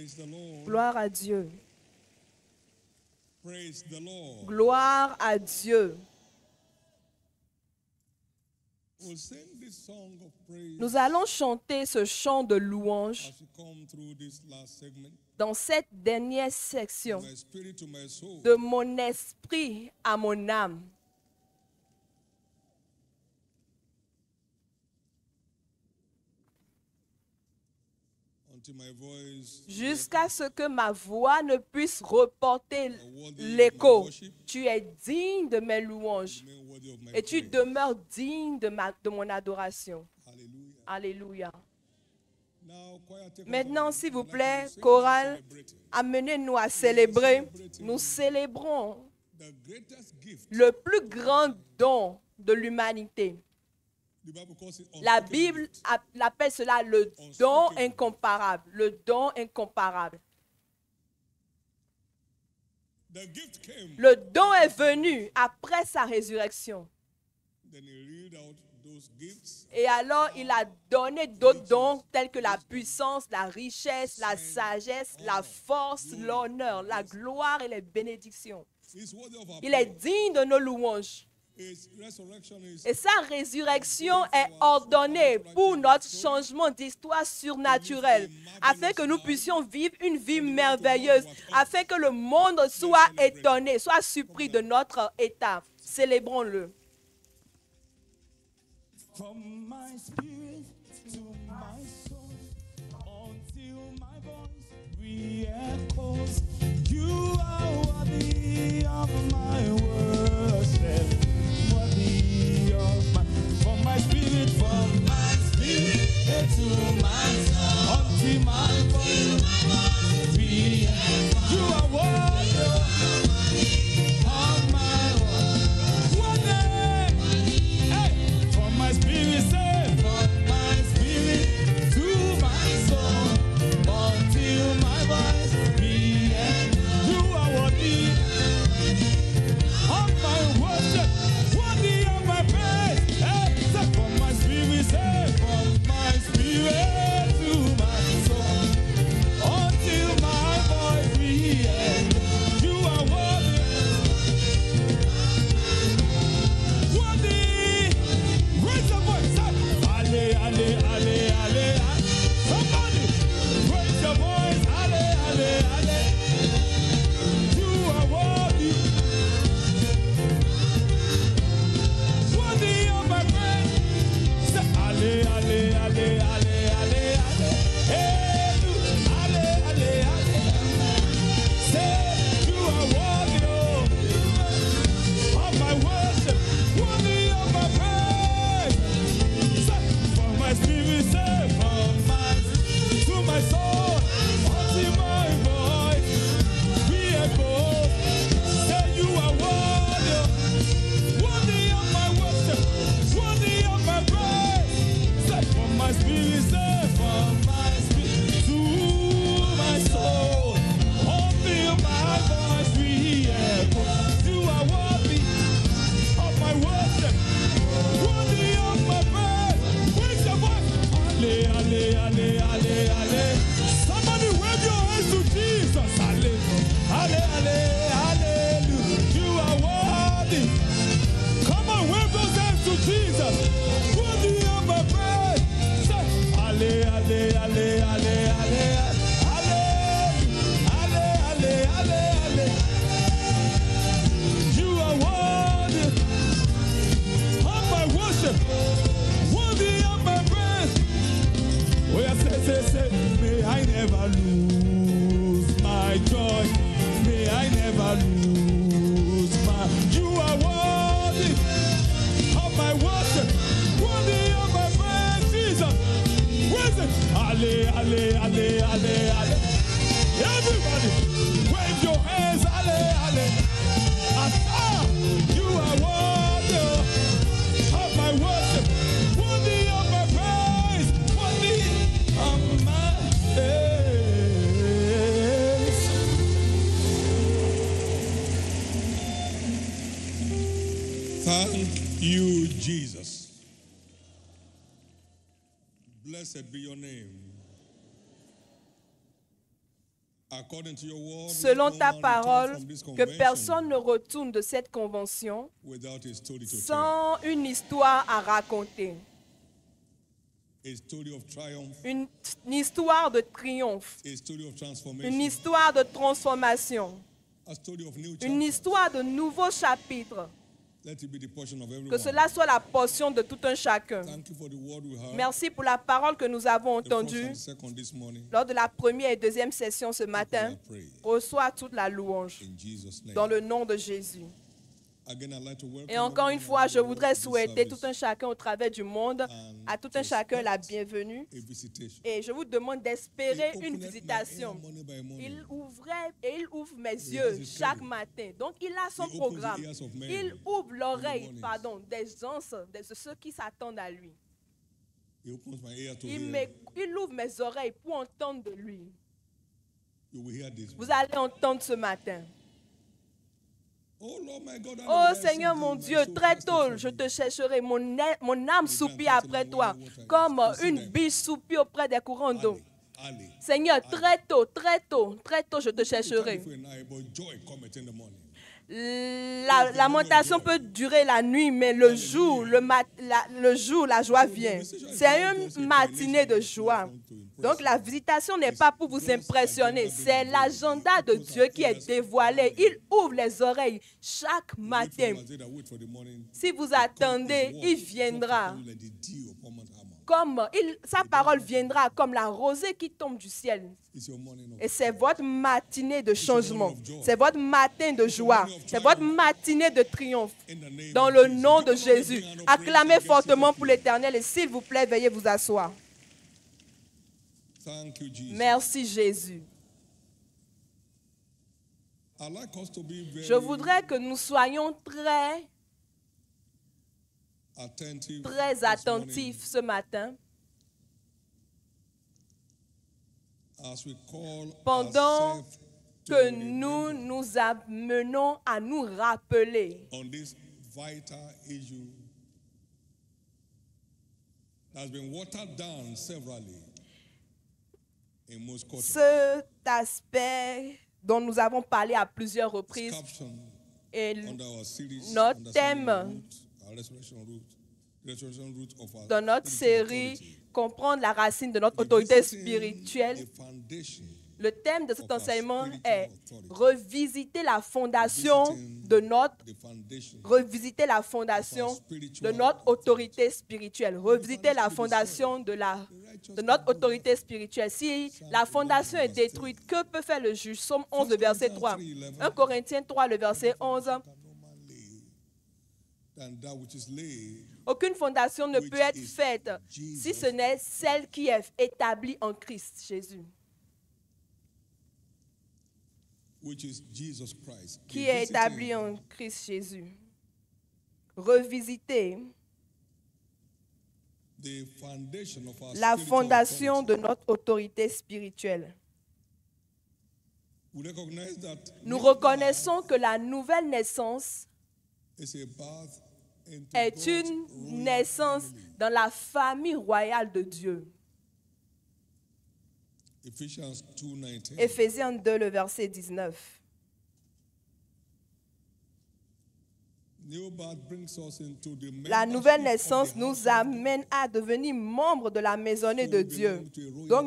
Praise the Lord. Gloire à Dieu. Praise the Lord. Gloire à Dieu. We'll sing this song of praise Nous allons chanter ce chant de louange as we come through this last segment. dans cette dernière section. My spirit to my soul. De mon esprit à mon âme. Until my voice Jusqu'à ce que ma voix ne puisse reporter l'écho. Tu es digne de mes louanges remain worthy of my et tu praise. demeures digne de mon adoration. Hallelujah. Alléluia. Now, choir, take Maintenant, us on. s'il vous I'd like plaît, you to sing chorale, and celebrate amenez-nous à célébrer. Nous célébrons the greatest gift. le plus grand don de l'humanité. The Bible calls it La unspeakable Bible gift. l'appelle cela le don incomparable. Le don incomparable. The gift came. Le don est venu après sa résurrection. Then he read out those gifts. Et alors, il a donné d'autres dons tels que la puissance, la richesse, la sagesse, la force, l'honneur, la gloire et les bénédictions. He's worthy of our Il est praise. digne de nos louanges. His resurrection is Et sa résurrection est ordonnée pour notre changement d'histoire surnaturelle, afin que nous puissions vivre une vie merveilleuse, afin que le monde soit étonné, soit surpris de notre état. Célébrons-le. From my spirit to my soul, until my voice re-echoes, you are worthy of my worship, worthy of my. From my spirit to my soul, until my voice re-echoes, you are worthy of my worship. Hey, from my spirit, say, from my spirit to my soul, until my voice re-echoes, you are worthy of my worship, worthy of my praise. Hey, say, from my spirit, say, from my spirit to my soul, until my voice re-echoes, you are worthy. Worthy. Raise your voice. Ale, ale, ale, ale. Somebody raise your voice. Ale, ale, ale. You are worthy. Worthy of my praise. Say ale, ale, ale, ale, ale, ale. Hey, you. Ale, ale, ale. Say you are worthy of my worship, worthy of my praise. Say, from my spirit, say, from my to my soul, until my voice be echoed. Say you are worthy of my worship, worthy of my praise. Say, from my spirit, say, from my spirit to my soul, until my voice be echoed. You are worthy of my worship, worthy of my praise. Raise your voice. Ale, ale, ale, ale, ale. Somebody wave your hands to Jesus. Ale, ale, ale, hallelujah. You are worthy. Come on, wave those hands to Jesus. Worthy of my praise. Say, ale, ale, ale, ale, ale, ale, ale, ale, ale, ale. You are worthy of my worship, worthy of my praise. Oh, yeah, say, may I never lose my joy. May I never lose my. You are worthy of my worship, worthy of my praise, Jesus. Where's it? Ale, ale, ale, ale, ale. Everybody, wave your hands, ale, ale. Ah, you are worthy of my worship, worthy of my praise, worthy of my praise. Thank you, Jesus. Blessed be your name. According to your word, selon let no ta man parole, return from this que convention personne ne retourne de cette convention without a story to tell. sans une histoire à raconter, A story of triumph, une histoire de triomphe, a story of une transformation, histoire de transformation, a story of new une chapters. histoire de nouveaux chapitres. Let it be the portion of Que everyone. cela soit la portion de tout un chacun. Thank you for the word we heard. Merci pour la parole que nous avons The first entendue and second this morning. lors de la première et deuxième session ce matin. I pray Reçois toute la louange in Jesus' name. dans le nom de Jésus. Again, I'd like to welcome Et encore une everyone fois, je around the voudrais world to this souhaiter tout service, un chacun au travers du monde, à tout un chacun la bienvenue. a visitation. Et je vous demande d'espérer He une opened my visitation. ear morning by morning. Il ouvrait et il ouvre mes yeux chaque matin. Donc il a son He opens the programme. ears of men Il ouvre l'oreille, mornings. pardon, des gens, de ceux qui s'attendent à lui. He opens my ear to Il, hear. il ouvre mes oreilles pour entendre de lui. You will hear this. Vous allez entendre ce matin. Oh Lord my God, I Oh know Seigneur I mon see thee, Dieu, my soul très thirsteth tôt for je thee. te chercherai. Mon âme soupire après toi, comme une biche soupire auprès des courants d'eau. Ali, Seigneur, très tôt je te chercherai. for a night, but joy cometh in the morning. La lamentation peut durer la nuit, mais le jour, la joie vient. C'est une matinée de joie. Donc la visitation n'est pas pour vous impressionner, c'est l'agenda de Dieu qui est dévoilé. Il ouvre les oreilles chaque matin. As they that wait for the morning, Si vous attendez, il viendra. like the dew upon Mount Hermon. Sa parole viendra comme la rosée qui tombe du ciel. It's your morning of Et c'est votre matinée de changement. C'est votre matin de joie. C'est votre matinée de triomphe. in the name Dans of le Jesus. nom Give de the Lord a Jésus. big hand of Acclamez praise and fortement get pour seated. l'Éternel et s'il vous plaît, veuillez vous asseoir. Thank you, Jesus. Merci Jésus. I'd like us to be very Je voudrais que nous soyons très attentive très this attentifs ce matin morning as we call pendant ourselves to que remember nous nous amenons à nous rappeler on this vital issue that has been watered down severally in most quarters. cet aspect dont nous avons parlé à plusieurs reprises Caption et under our series, notre Understanding thème the root, our resurrection root of our dans notre spiritual série authority. Comprendre la racine de notre autorité Revisiting spirituelle. the foundation Le thème de cet of our enseignement spiritual est authority. revisiter la fondation de notre the foundation revisiter la fondation de notre autorité spirituelle. Revisiter la fondation de notre autorité spirituelle. Si la fondation est détruite, que peut faire le juge? Somme 11, le verset 3. 1 Corinthiens 3, le verset 11. can no man lay than that which is laid, Aucune fondation ne peut être faite si ce n'est celle qui est établie en Christ Jésus, which is Jesus Christ. qui est établie en Christ Jésus. Revisiter the foundation of our la spiritual fondation authority. de notre autorité spirituelle. We recognize that Nous new reconnaissons que la nouvelle naissance birth is a birth into est God's une royal naissance family. dans la famille royale de Dieu. Ephesians 2:19. Éphésiens 2, le verset 19. New birth brings us into the La nouvelle membership of naissance the nous household of God. amène à devenir membres de la maisonnée de Dieu. Donc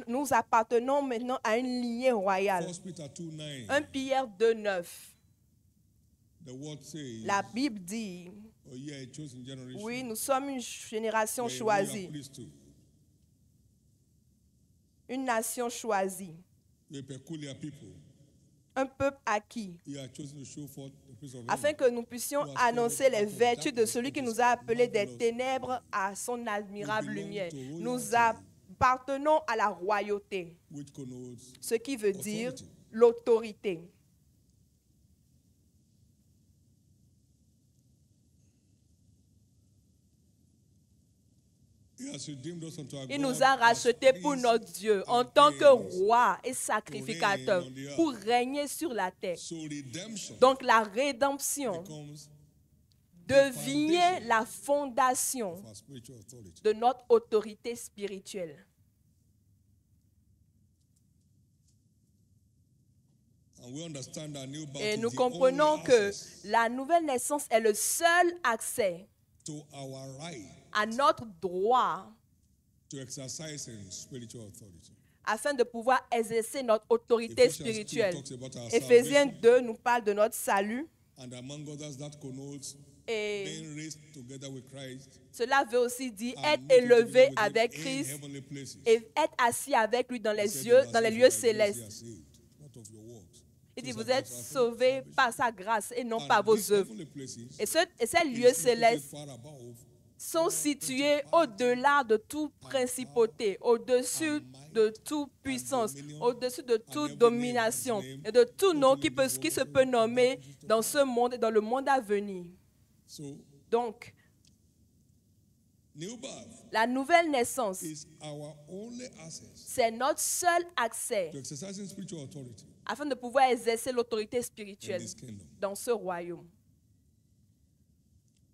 nous appartenons maintenant à une lignée royale. 1 Peter 2:9. 1 Pierre 2, 9. The word says, La Bible dit, "Oh, ye are a chosen generation, oui, nous sommes une génération ye are a royal choisie, priesthood, une nation choisie, ye are a peculiar people. un peuple acquis, You are chosen to show forth the praise of afin Him que nous puissions annoncer les vertus de celui qui nous a appelés des ténèbres à son admirable lumière. Nous appartenons à la royauté, which connotes ce qui veut dire authority. l'autorité. He has redeemed us unto our Il God nous a as rachetés pour priests notre Dieu en and tant que kings. roi et sacrificateur pour régner sur la terre. So redemption Donc la rédemption becomes devient la fondation of our spiritual authority. de notre autorité spirituelle. And we understand that new birth Et is nous the comprenons only que access la nouvelle naissance est le seul accès to our right à notre droit to exercising spiritual authority. afin de pouvoir exercer notre autorité Ephesians 2 spirituelle. talks about our Éphésiens salvation, 2 nous parle de notre salut and among others that connotes et being raised together with Christ cela veut aussi dire and être meeting élevé together with him avec in Christ heavenly places. et être assis avec lui dans He les said cieux, in dans les verse lieux 5, "By grace ye are célestes. saved, not of your works." Il dit, So vous that êtes was our sauvés salvation. par sa grâce et non And par vos these œuvres. heavenly places Et ces is lieux located célestes far above sont situés au-delà de toute principauté, au-dessus de toute puissance, au-dessus de toute domination et de tout nom qui se peut nommer dans ce monde et dans le monde à venir. So, Donc, new birth la nouvelle naissance, is our only access c'est notre seul accès to exercising spiritual authority afin de pouvoir exercer l'autorité in spirituelle this kingdom. dans ce royaume.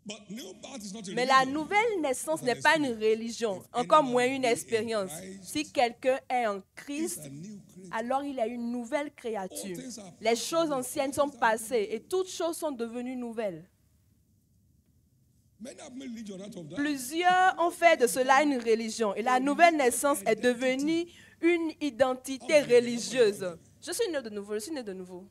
But new birth is not a Mais la religion. nouvelle naissance n'est pas une religion, encore moins une expérience. Si quelqu'un est en It's Christ, a new creation. alors il a une nouvelle créature. Les choses anciennes sont passées et toutes choses sont devenues nouvelles. Many have made religion out of that. Plusieurs ont fait de cela une religion et la nouvelle naissance est devenue une identité religieuse. Je suis né de nouveau, je suis né de nouveau.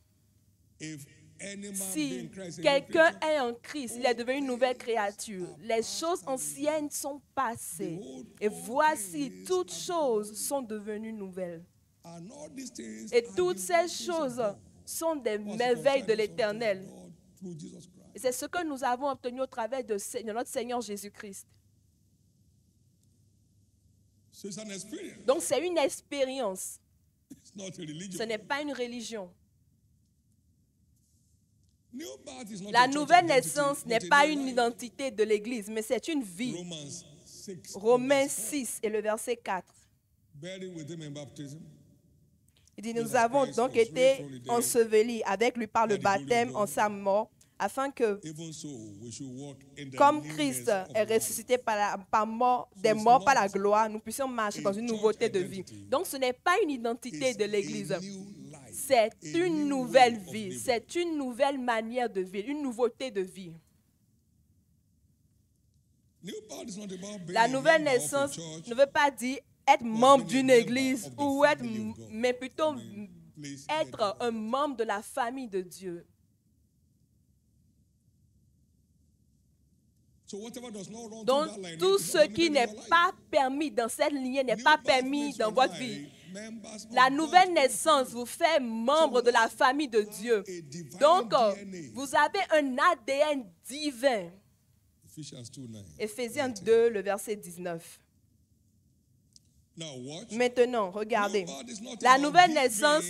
If any man be Si in Christ, a new quelqu'un creature, est en Christ, il est devenu une nouvelle créature. Les choses anciennes sont passées et voici, toutes choses sont devenues nouvelles. and all these things Et are toutes the ces workings of choses God, sont des was merveilles de concerning l'Éternel. something of God through Jesus Christ. Et c'est ce que nous avons obtenu au travers de notre Seigneur Jésus-Christ. So it's an experience. Donc c'est une expérience, It's not a religion. ce n'est pas une religion. New birth is not La a church nouvelle identity, naissance but n'est a pas new une life. identité de l'Église, mais c'est une vie. Romans 6. Romains verse 4. 6 et le verset 4. Buried with him in baptism. Il dit, nous avons donc été ensevelis avec lui par le baptême en sa mort, afin que, Even so, we should walk in the comme newness Christ of est life. ressuscité des morts par la gloire, nous puissions marcher dans une nouveauté de vie. Donc ce n'est pas une identité It's de l'Église, a new life. c'est A une new nouvelle way of vie, living. c'est une nouvelle manière de vivre, une nouveauté de vie. New birth is not about being La a nouvelle member of a naissance church, ne veut pas dire être membre being a d'une member église of the ou être, family of God. mais plutôt Please être get un membre de la famille de Dieu. So whatever does not run Donc, through that line, tout is ce not qui permitted n'est in your life. pas permis dans cette lignée n'est New pas birth permis makes dans your votre life vie. members of La God's nouvelle family. naissance vous fait membre de la famille de Dieu. Donc, vous avez un ADN divin. Ephesians 2:9. Éphésiens 2, le verset 19. Now watch. Maintenant, regardez. New birth is not La about nouvelle giving, naissance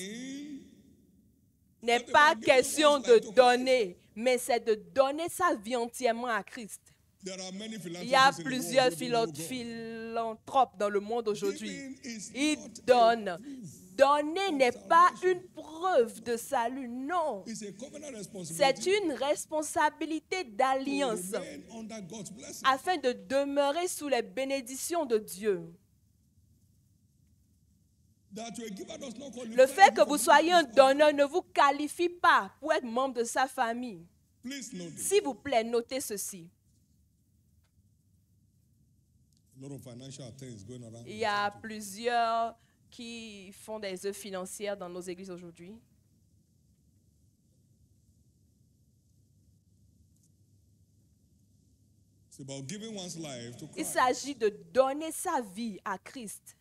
n'est pas question de donner, mais c'est de donner sa vie entièrement à Christ. There are many Il y a philanthropists in the plusieurs world who don't know God. philanthropes dans le monde aujourd'hui. Giving is Ils not donnent. Donner n'est pas une preuve de salut, non. It's a covenant C'est responsibility une responsabilité to d'alliance remain under God's blessing. afin de demeurer sous les bénédictions de Dieu. That your giver does not qualify Le fait you que for vous being soyez un part of donneur ne vous qualifie pas pour être membre de sa famille. it. Please note this. S'il vous plaît, notez ceci. A lot of financial things going around. Il y a plusieurs qui font des œuvres financières dans nos églises aujourd'hui. It's about giving one's life to Il Christ. s'agit de donner sa vie à Christ.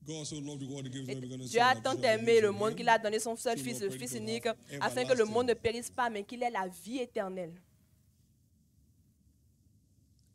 God so loved the world, he gave his only begotten Dieu a Son, tant that whosoever aimé le believes in monde him qu'il a donné son seul shall fils, not le perish Fils but unique, have afin que le monde ne everlasting. périsse pas, mais qu'il ait la vie éternelle.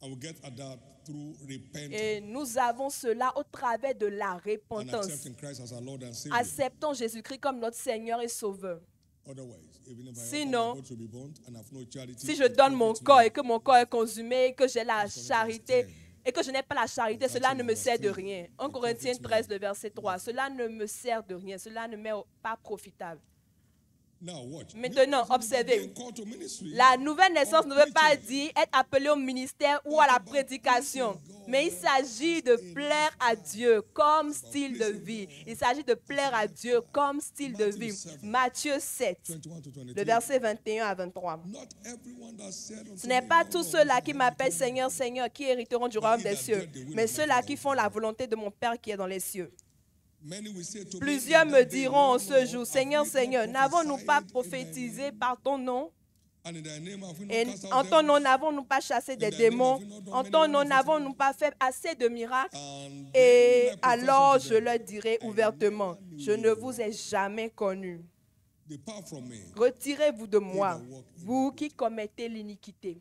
And we get at that through repentance Et nous avons cela au travers de la and repentance. accepting Christ as our Lord and Savior. Acceptons Jésus-Christ comme notre Seigneur et Sauveur. Otherwise, even if I Sinon, offer my body to be burnt and have no charity, Si je it donne mon profits corps me. et que mon corps est consumé, que j'ai la charité et que je n'ai pas la charité, cela ne me sert de rien. 1 Corinthiens 13, le verset 3. Cela ne me sert de rien, cela ne m'est pas profitable. Now watch. Maintenant, Being observez. called to ministry, La nouvelle naissance ne veut pas dire être appelé au ministère ou à la prédication, mais il s'agit de plaire à Dieu comme style de vie. Il s'agit de plaire à Dieu comme style de vie. Matthieu 7, 21 to 23. le verset 21 à 23. Not everyone that said unto Ce n'est me, pas Lord, tous ceux-là qui m'appellent Seigneur, Seigneur, qui hériteront du royaume des cieux, mais ceux-là qui font la volonté de mon Père qui est dans les cieux. Many will say to me, Plusieurs in me that day, diront en Lord, ce Lord, jour, have Seigneur, we not Seigneur, n'avons-nous pas prophesied in thy prophétisé name? par ton nom? And in thy name have we Et not cast out en ton nom, devils? n'avons-nous pas chassé des démons? En ton nom, n'avons-nous pas fait assez de miracles? And Et then will I profess alors unto je them, leur dirai ouvertement, je ne vous ai jamais connus. Depart from me. Retirez-vous de moi, vous qui commettez l'iniquité.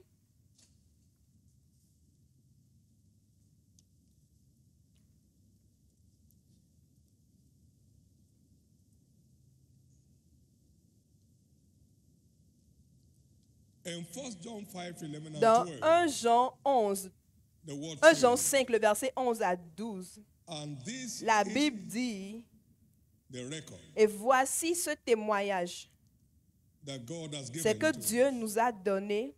In 1 John 5, 11 and Dans 12, 1 Jean 11, the word 1 Jean says, 5, le verset 11 à 12, and this la is Bible dit, the record et voici ce témoignage, that God has c'est given que to Dieu nous a donné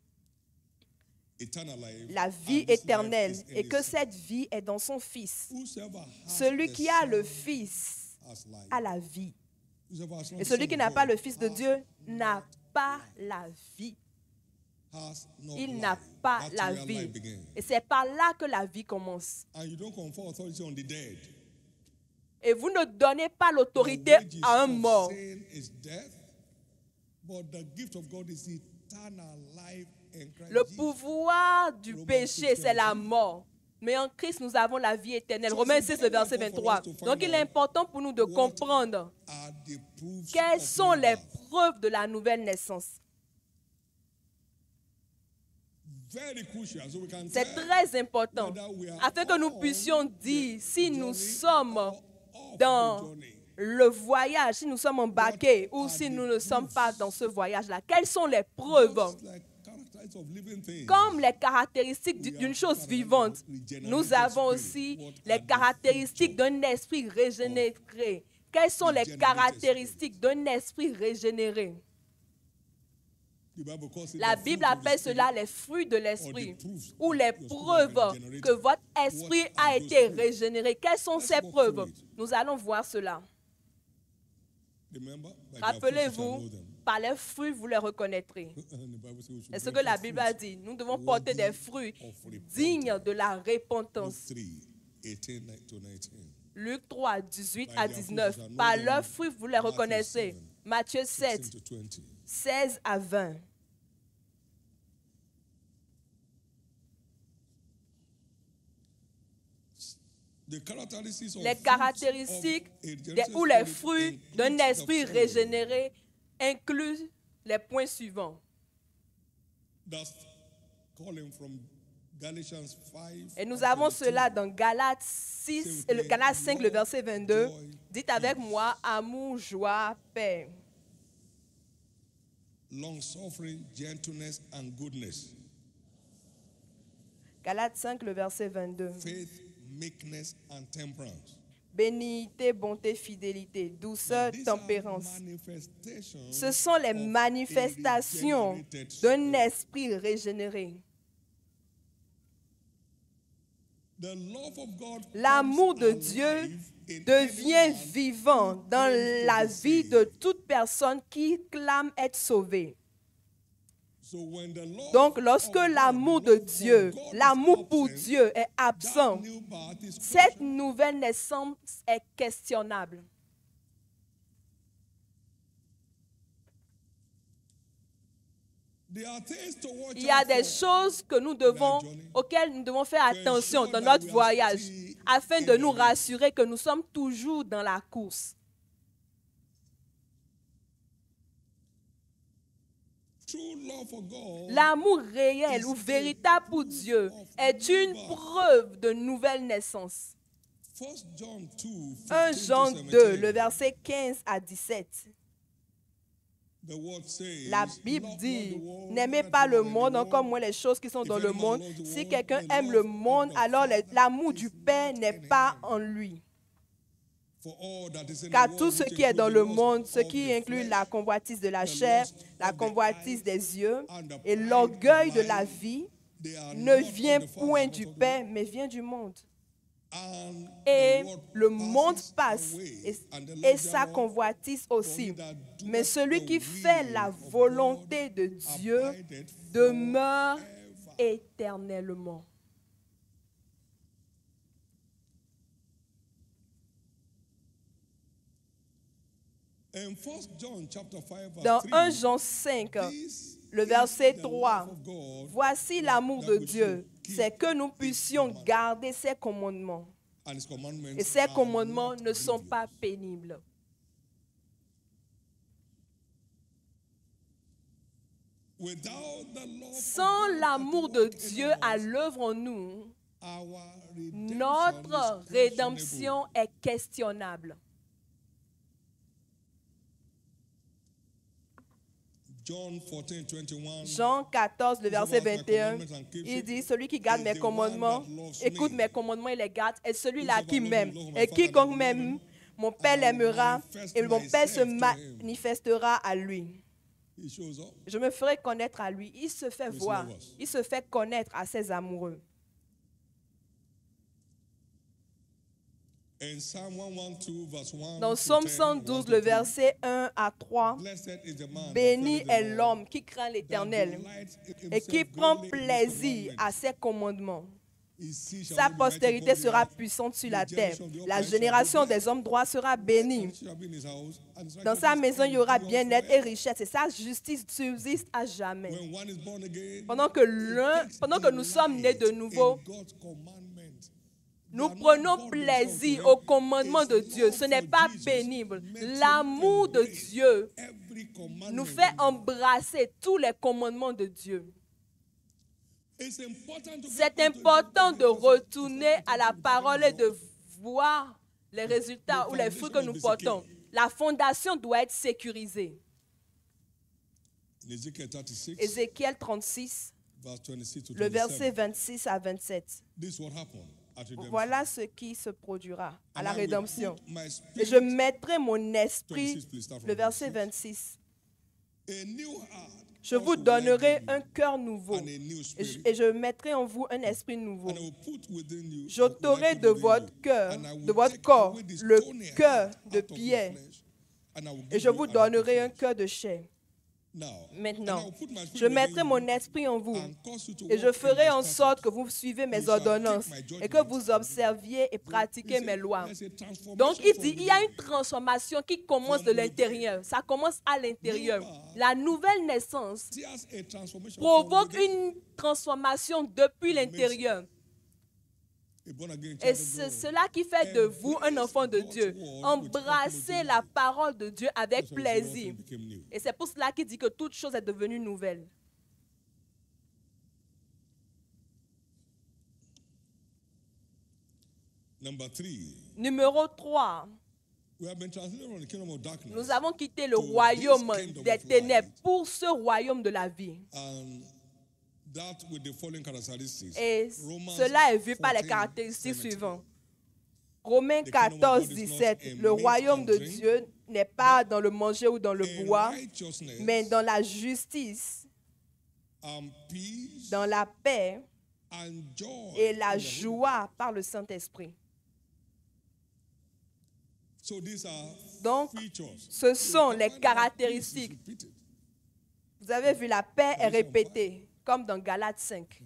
eternal life, la vie and this éternelle life is in et que his Son. cette vie est dans son Fils. Whosoever has Celui the qui a le Son Fils has life. a la vie. Whosoever has not Et the celui Son qui of n'a pas God le Fils de Dieu n'a pas la vie. has not Il life. n'a pas That's la where vie. life begins. Et c'est par là que la vie commence. And you don't confer authority on the dead. Et vous ne donnez pas The l'autorité wages à un of mort. sin is death, but the gift of God is eternal life in Christ Le Jesus. pouvoir du péché, c'est la mort. Mais en Christ, nous avons la vie éternelle. Romains 6, le verset 23. Donc, il est important pour nous de comprendre Are the proofs quelles of sont new les birth. preuves de la nouvelle naissance. Very crucial, so we can C'est tell très important afin que nous puissions dire si nous sommes dans le voyage, si nous sommes embarqués ou si nous ne sommes pas dans ce voyage-là. Quelles sont les preuves? Just like characteristics of living things. Comme les caractéristiques d'une chose vivante, nous avons aussi les caractéristiques d'un esprit régénéré. Quelles sont les caractéristiques d'un esprit régénéré? The Bible calls it La the Bible fruit of the appelle Spirit. cela les fruits de l'esprit ou les preuves que votre esprit a été régénéré. Quelles sont ces preuves? Nous allons voir cela. Remember, by their fruits you shall Rappelez-vous, know them. par les fruits, vous les reconnaîtrez. And the Bible says we should C'est ce bear que la fruit Bible a dit. Nous devons porter des fruits dignes de la repentance. Luke 3, 18 to 19. Luc 3, 18 à 19. Par leurs fruits, vous les reconnaissez. Matthieu 7, 16 to 20. 16 à 20. The characteristics of Les fruits caractéristiques of a ou Genesis les spirit fruits d'un includes the esprit following. régénéré incluent les points suivants. That's calling from Galatians 5. Et nous avons cela dans Galates 6, Galates 5, le verset 22. Dites avec moi, amour, joie, paix. Long suffering, gentleness, and goodness. Galates 5, le verset 22. Faith, meekness, and temperance. Bénignité, bonté, fidélité, douceur, These are tempérance. manifestations Ce sont les of a manifestations regenerated d'un spirit. esprit régénéré. The love of God L'amour de comes Dieu alive in devient anyone vivant who dans claims to la be vie saved. de toute personne qui clame être sauvée. So when the love Donc, lorsque of God, l'amour the de love for Dieu, God is l'amour pour absent, Dieu est that absent, new birth is cette questioned. nouvelle naissance est questionnable. There are things to watch Il y a out des for. choses que nous devons, auxquelles nous devons faire attention dans notre voyage, afin de nous rassurer que nous sommes toujours dans la course. True love for God L'amour réel ou véritable pour Dieu est une preuve de nouvelle naissance. 1 John 2, 1 15 Jean to 2, 17. le verset 15 à 17. The word says, La Bible "Love not dit, the world, n'aimez not pas the le one in the monde, encore world. moins les choses qui sont dans If le any man monde. loves the Si world, quelqu'un the aime love le of monde, the alors Father l'amour is du not Père n'est in pas him." en lui. For all that is in the Car world, tout ce which qui est dans le includes the monde, lust ce of qui the inclut flesh, la convoitise de la the chair, lust la of the convoitise eyes, des yeux and the et pride of l'orgueil de life, la vie, they are ne not vient of the point Father, du but of the Père, world. mais vient du monde. And Et the world le monde passes passe away, et, and the et lust sa thereof, convoitise for aussi. he that doeth Mais celui the qui fait will la of God volonté de Dieu abideth demeure forever. éternellement. In 1 John chapter 5, verse Dans 3, 1 Jean 5, this le is verset the 3, love of God, voici l'amour de that we Dieu, should keep c'est que nous his puissions commandments. garder ses commandements. And his commandments Et ces are commandements not ne sont grievous. pas pénibles. Without the love of Sans God l'amour at de work in Dieu à us, l'œuvre en nous, our redemption notre is rédemption questionable. est questionnable. John 14:21. Jean 14, le verset 21, il dit, celui qui garde mes commandements, écoute mes commandements et les garde, est celui-là qui m'aime. Et quiconque m'aime, mon Père l'aimera et mon Père se manifestera à lui. He shows up. Je me ferai connaître à lui. Il se fait voir. Il se fait connaître à ses amoureux. In Psalm 112, verse 1 Dans to Psaume 10, 112, 1 to le 3, verset 1 à 3, Blessed is the man béni that est feareth the l'homme Lord, qui craint that l'Éternel delights in et qui himself prend greatly in his plaisir à commandments. ses commandements. His seed shall Sa not be mighty postérité upon the sera earth. puissante sur The la terre. generation of the La upright génération shall be des hommes droits sera blessed, bénie. and shall be in his house, and his Dans sa righteousness maison, il y aura endureth bien-être et forever. richesse. Et sa justice subsiste à jamais. When one is born again, Pendant que nous sommes nés de nouveau, in God's commandment. nous prenons plaisir au commandement de Dieu. Ce n'est pas pénible. L'amour de Dieu nous fait embrasser tous les commandements de Dieu. C'est important de retourner à la parole et de voir les résultats ou les fruits que nous portons. La fondation doit être sécurisée. Ézéchiel 36, verse 26 to le verset 27. 26 à 27. This what happened at redemption. Voilà ce qui se produira à la And I will rédemption. put my Et je spirit, mettrai mon esprit, 26, please start from le verset 26. 26. a new heart. Je vous also donnerai will I un give you, cœur nouveau and a new et spirit. et je mettrai en vous un esprit nouveau. And I will put within you, J'ôterai de votre cœur, and I will de votre take corps, away the le stony cœur heart de out of your pierre flesh, and I will et give je you vous a heart of donnerai un flesh. cœur de chair. Now, and I Maintenant, will put my spirit je mettrai within mon you, esprit en vous and cause you to et je walk in ferai my en statutes. sorte que vous suivez mes You shall keep ordonnances my et que judgments. vous observiez et pratiquez He mes said, lois. there's a transformation Donc, il from dit, il y a within. une transformation qui commence de l'intérieur. Ça commence à l'intérieur. La nouvelle naissance There's a transformation provoque from within. une transformation depuis l'intérieur. A born-again Et child of c'est God. cela qui fait de vous un enfant de Dieu. Embrassez la parole de Dieu avec That's why all plaisir. things became new. Et c'est pour cela qu'il dit que toute chose est devenue nouvelle. Number 3, Numéro 3, we have been translated from the kingdom of darkness. nous avons quitté le To royaume this kingdom des of ténèbres light. pour ce royaume de la vie. And that with the following characteristics. Et Romans cela est vu par les 14, caractéristiques 17. suivantes. Romains The kingdom of 14, God is not 17. in Le meat royaume and de drink, Dieu n'est pas dans le manger ou dans le in boire, righteousness, mais dans la justice, and peace, dans la paix and joy et in la the Holy joie par le Saint-Esprit. So these are Donc, features. ce sont You les find that peace is caractéristiques. repeated. Vous avez vu, la paix est répétée, comme dans Galates 5.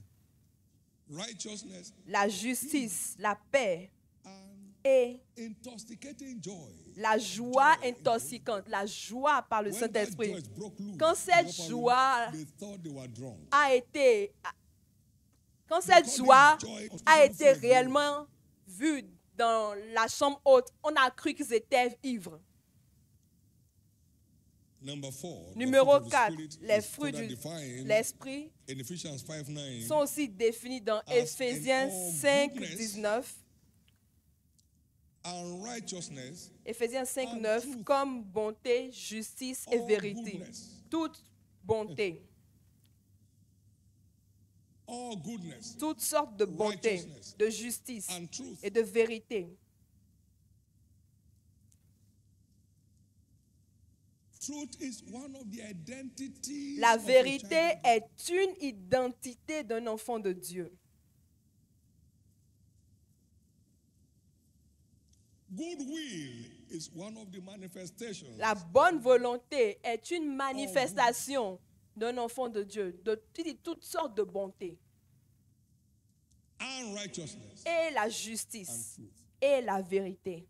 Righteousness La justice, la paix and et intoxicating joy. la joie intoxicante, la joie par le When that Saint-Esprit. joy broke loose Quand in cette the upper joie room, they thought they were drunk. a été, quand cette joie a été réellement vue dans la chambre haute, on a cru qu'ils étaient ivres. Number 4, the Numéro fruit of the 4, Spirit les is fruits further de defined l'esprit in Ephesians 5:9. sont aussi définis dans As in Éphésiens all 5, goodness, 19. And righteousness, Éphésiens 5, and 9, truth. comme bonté, justice et All vérité. goodness. Toute bonté, all goodness, toutes sortes de bonté, Righteousness. de justice and truth. et de vérité. Truth is one of the identities La of a vérité child. est une identité d'un enfant de Dieu. Goodwill is one of the manifestations La bonne volonté est une manifestation d'un enfant de Dieu, de toutes sortes de bonté. and righteousness Et la and justice, truth. et la vérité.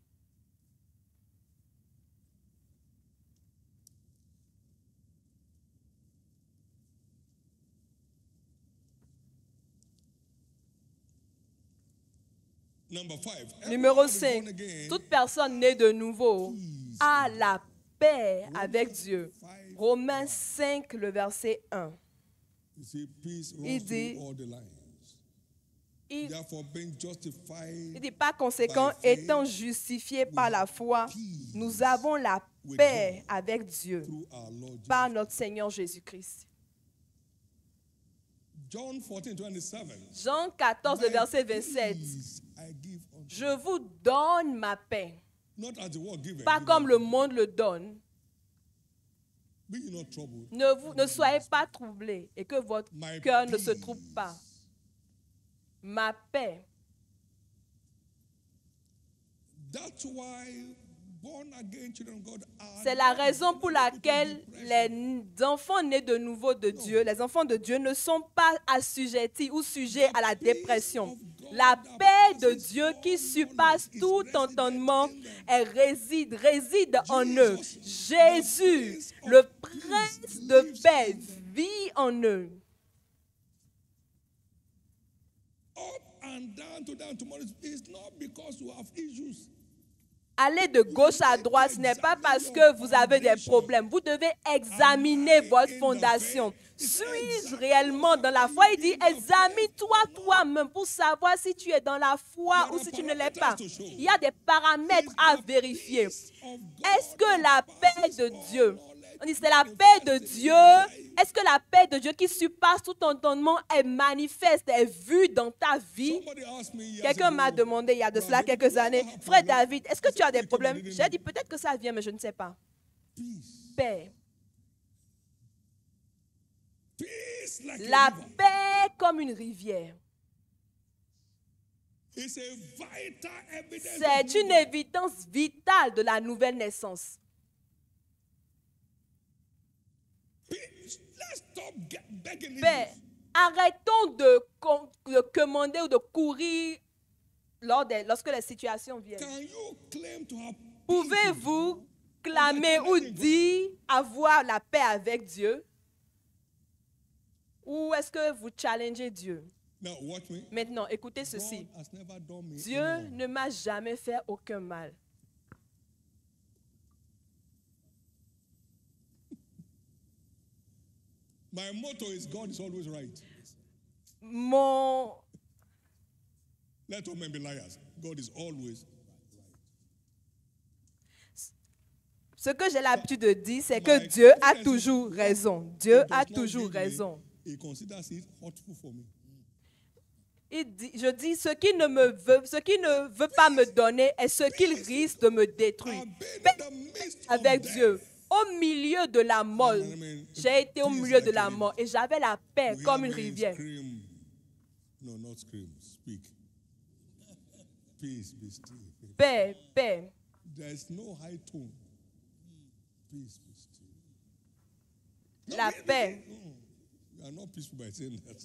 Number 5. Numéro Everyone is born 5. again Toute personne née de nouveau a la paix avec Dieu. Romains 5, le verset 1. You see, peace Il runs dit- through all the lines. Il Therefore, being justified dit par conséquent, étant justifiés par la foi, nous avons la paix avec Dieu through our Lord Jesus. par notre Seigneur Jésus-Christ. John 14:27. Jean 14, le verset 27. Peace I give unto you. Je vous donne ma paix, Not as the world giveth. pas comme le monde le donne. Be ye not troubled. Ne soyez pas troublés et que votre My cœur ne se peace. trouble pas. Ma paix. That's why born again children of God are C'est la not raison pour vulnerable to laquelle depression. les enfants nés de nouveau de Dieu, les enfants de Dieu ne sont pas assujettis ou sujets à la dépression. La paix de Dieu qui surpasse tout entendement réside en eux. Jésus, le prince de paix, vit en eux. Up and down tomorrow is not because you have issues. Aller de gauche à droite, ce n'est pas parce que vous avez des problèmes. Vous devez examiner votre fondation. Suis-je réellement dans la foi? Il dit, examine-toi toi-même pour savoir si tu es dans la foi ou si tu ne l'es pas. Il y a des paramètres à vérifier. Est-ce que la paix de Dieu, on dit c'est la paix de Dieu, est-ce que la paix de Dieu qui surpasse tout entendement est manifeste, est vue dans ta vie? Somebody asked me years Quelqu'un m'a ago, demandé il y a de cela quelques années, Frère David, est-ce que tu as des problèmes? J'ai dit peut-être que ça vient, mais je ne sais pas. peace. Paix. Peace like La a river. paix comme une rivière. It's a vital evidence. C'est une évidence vitale de la nouvelle naissance. Peace. Let's stop begging Paix. issues. Arrêtons de commander ou de courir lorsque les situations viennent. Can you claim to have peace? Pouvez-vous clamer ou dire avoir la paix avec Dieu? Ou est-ce que vous challengez Dieu? Now watch me. Maintenant, écoutez ceci. God has never done me Dieu any wrong. ne m'a jamais fait aucun mal. My motto is God is always right. Mon, Let all men be liars. God is always right. ce que j'ai l'habitude de dire, c'est que Dieu a toujours raison. Dieu He a does not toujours give me, raison. He considers it hurtful for me. Je dis, ce qui ne veut pas me donner est ce qu'il risque de me détruire. I've been Paix in the midst of avec death. Dieu, au milieu de la mort. J'ai été au milieu de la mort et j'avais la paix You comme hear une me rivière. Scream. No, not scream. Speak. Peace, be still. Paix, paix. There's no high tone. Peace, be still. La paix. No, you are not peaceful by saying that.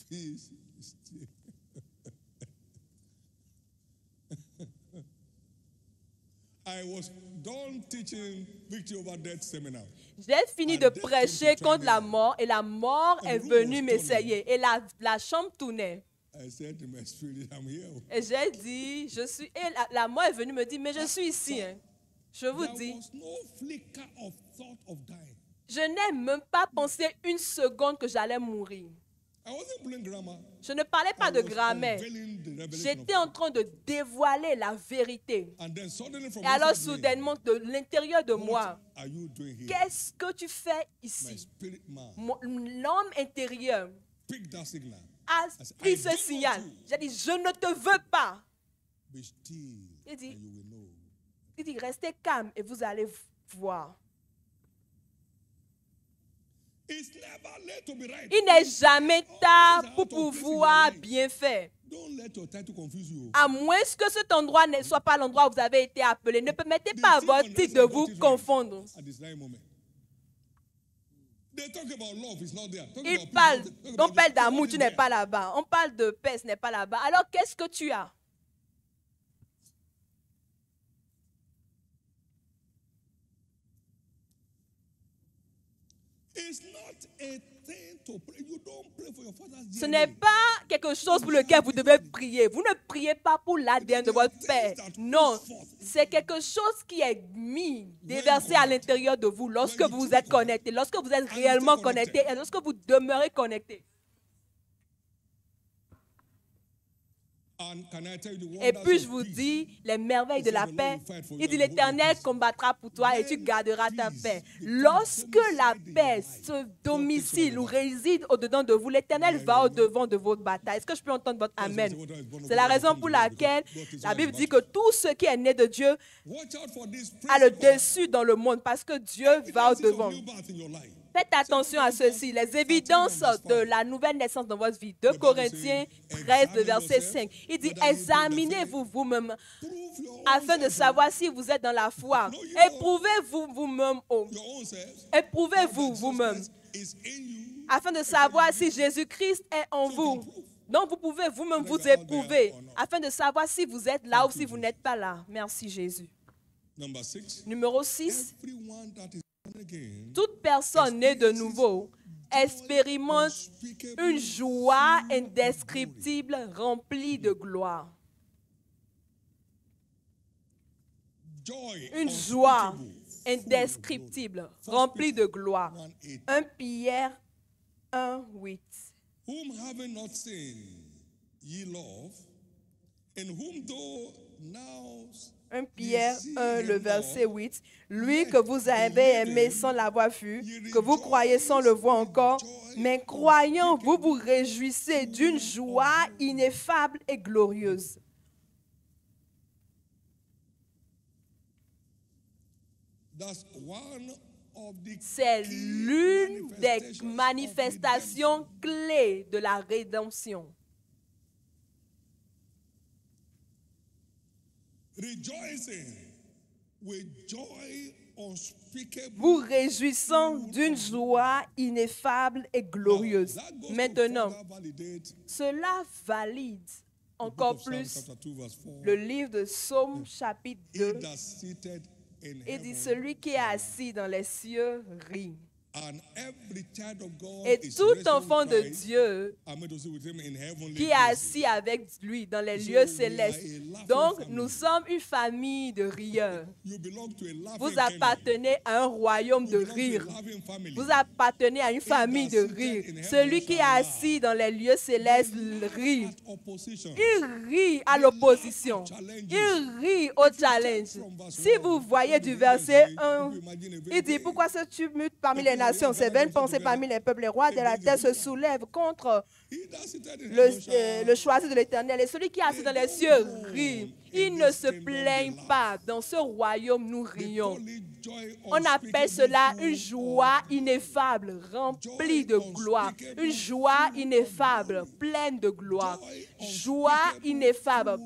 Peace, be still. I was done teaching victory over death seminar. J'ai fini de prêcher contre la mort et la mort est venue m'essayer. Et la chambre tournait. I said to my spirit, I'm here. Et j'ai dit, la mort est venue me dire, mais je suis ici. Hein. Je vous There dis, was no flicker of thought of dying. je n'ai même pas pensé une seconde que j'allais mourir. I wasn't playing grammar. Je ne parlais pas I de was grammaire. unveiling the revelation of J'étais en train de dévoiler la vérité. And then suddenly from Et alors inside me, soudainement, de l'intérieur de moi, what are you doing here? qu'est-ce que tu fais My ici? spirit man L'homme intérieur pick that signal. a pris ce signal. J'ai dit, je ne te veux pas. Be still Il dit- and you will know. Il dit, restez calme et vous allez voir. It's never late to be right. Il n'est jamais tard pour pouvoir bien faire. Don't let your title confuse you. À moins que cet endroit ne soit pas l'endroit où vous avez été appelé. Ne permettez pas à votre titre de vous confondre. At this very moment. They talk about love, it's not there. Talk Il about parle, peace, talk on about parle this, d'amour, what tu is n'es there? pas là-bas. On parle de paix, ce n'est pas là-bas. Alors qu'est-ce que tu as? It's not a thing to pray. You don't pray for your father's Ce DNA. n'est pas quelque chose pour lequel vous devez prier. Vous ne priez pas pour l'ADN de votre père. Non, c'est quelque chose qui est mis, déversé à l'intérieur de vous lorsque vous êtes connecté, lorsque vous êtes réellement connecté et lorsque vous demeurez connecté. And can I tell you the Et wonders puis je of vous peace? dis, les merveilles de la paix, il dit l'Éternel combattra pour toi et tu garderas ta paix. Lorsque la paix se domicile ou réside au-dedans de vous, l'Éternel va au-devant de votre bataille. Est-ce que je peux entendre votre Amen? C'est la raison pour laquelle la Bible dit que tout ce qui est né de Dieu Watch out for this a le principle. dessus dans le monde parce que Dieu va Evidences of au-devant. new birth in your life. Faites attention à ceci, les évidences de la nouvelle naissance dans votre vie. 2 Corinthiens 13, le verset 5. Il dit, examinez-vous vous-même Prove your own afin de self. savoir si vous êtes dans la foi. Éprouvez-vous vous-même, Your own self. éprouvez-vous vous-même Is in you. afin de savoir si Jésus-Christ est en vous. Donc vous pouvez vous-même vous éprouver afin de savoir si vous êtes là ou si vous n'êtes pas là. Merci Jésus. Number 6. Numéro 6. Everyone that is born again Toute personne née de nouveau expérimente une joie indescriptible remplie de gloire. joy Une joie unspeakable, indescriptible remplie de gloire. 1:8. 1 Pierre 1, 8. Whom having not seen ye love, in whom though now 1 Pierre 1, le verset 8. Lui que vous avez aimé sans l'avoir vu, que vous croyez sans le voir encore, mais croyant, vous vous réjouissez d'une joie ineffable et glorieuse. that's one of the C'est key l'une des manifestations manifestations clés de la rédemption. rejoicing with joy unspeakable. Vous réjouissant d'une joie ineffable et glorieuse. That goes to Maintenant, further validate cela valide the book encore of Psalm plus chapter 2 verse 4. le livre de Psaume chapitre He 2. that seated in Et dit, heaven, celui qui est assis dans les cieux rit. and every child of God Et is tout raised from enfant de Christ, Dieu are made to sit with him in heavenly qui est places. assis avec lui dans les lieux célestes. Donc, nous sommes une famille de rieurs. You belong to a laughing Vous kingdom. appartenez à un royaume de You belong to a rire. laughing family. Vous appartenez à une famille de rire. Celui qui est assis dans les lieux célestes rit. At opposition. Il rit à l'opposition. Il rit au challenge. Si vous voyez du verset 1, il dit, pourquoi ce tumulte parmi les nations, ces vaines pensées parmi les peuples, les rois de la terre se soulèvent contre He that seated in le heaven shall choisi de l'Éternel. Et celui qui est assis dans les cieux rit. Il ne se plaigne pas. Dans ce royaume, nous rions. only joy On appelle cela une joie ineffable, remplie de gloire. Une joie ineffable, pleine de gloire. Joie ineffable,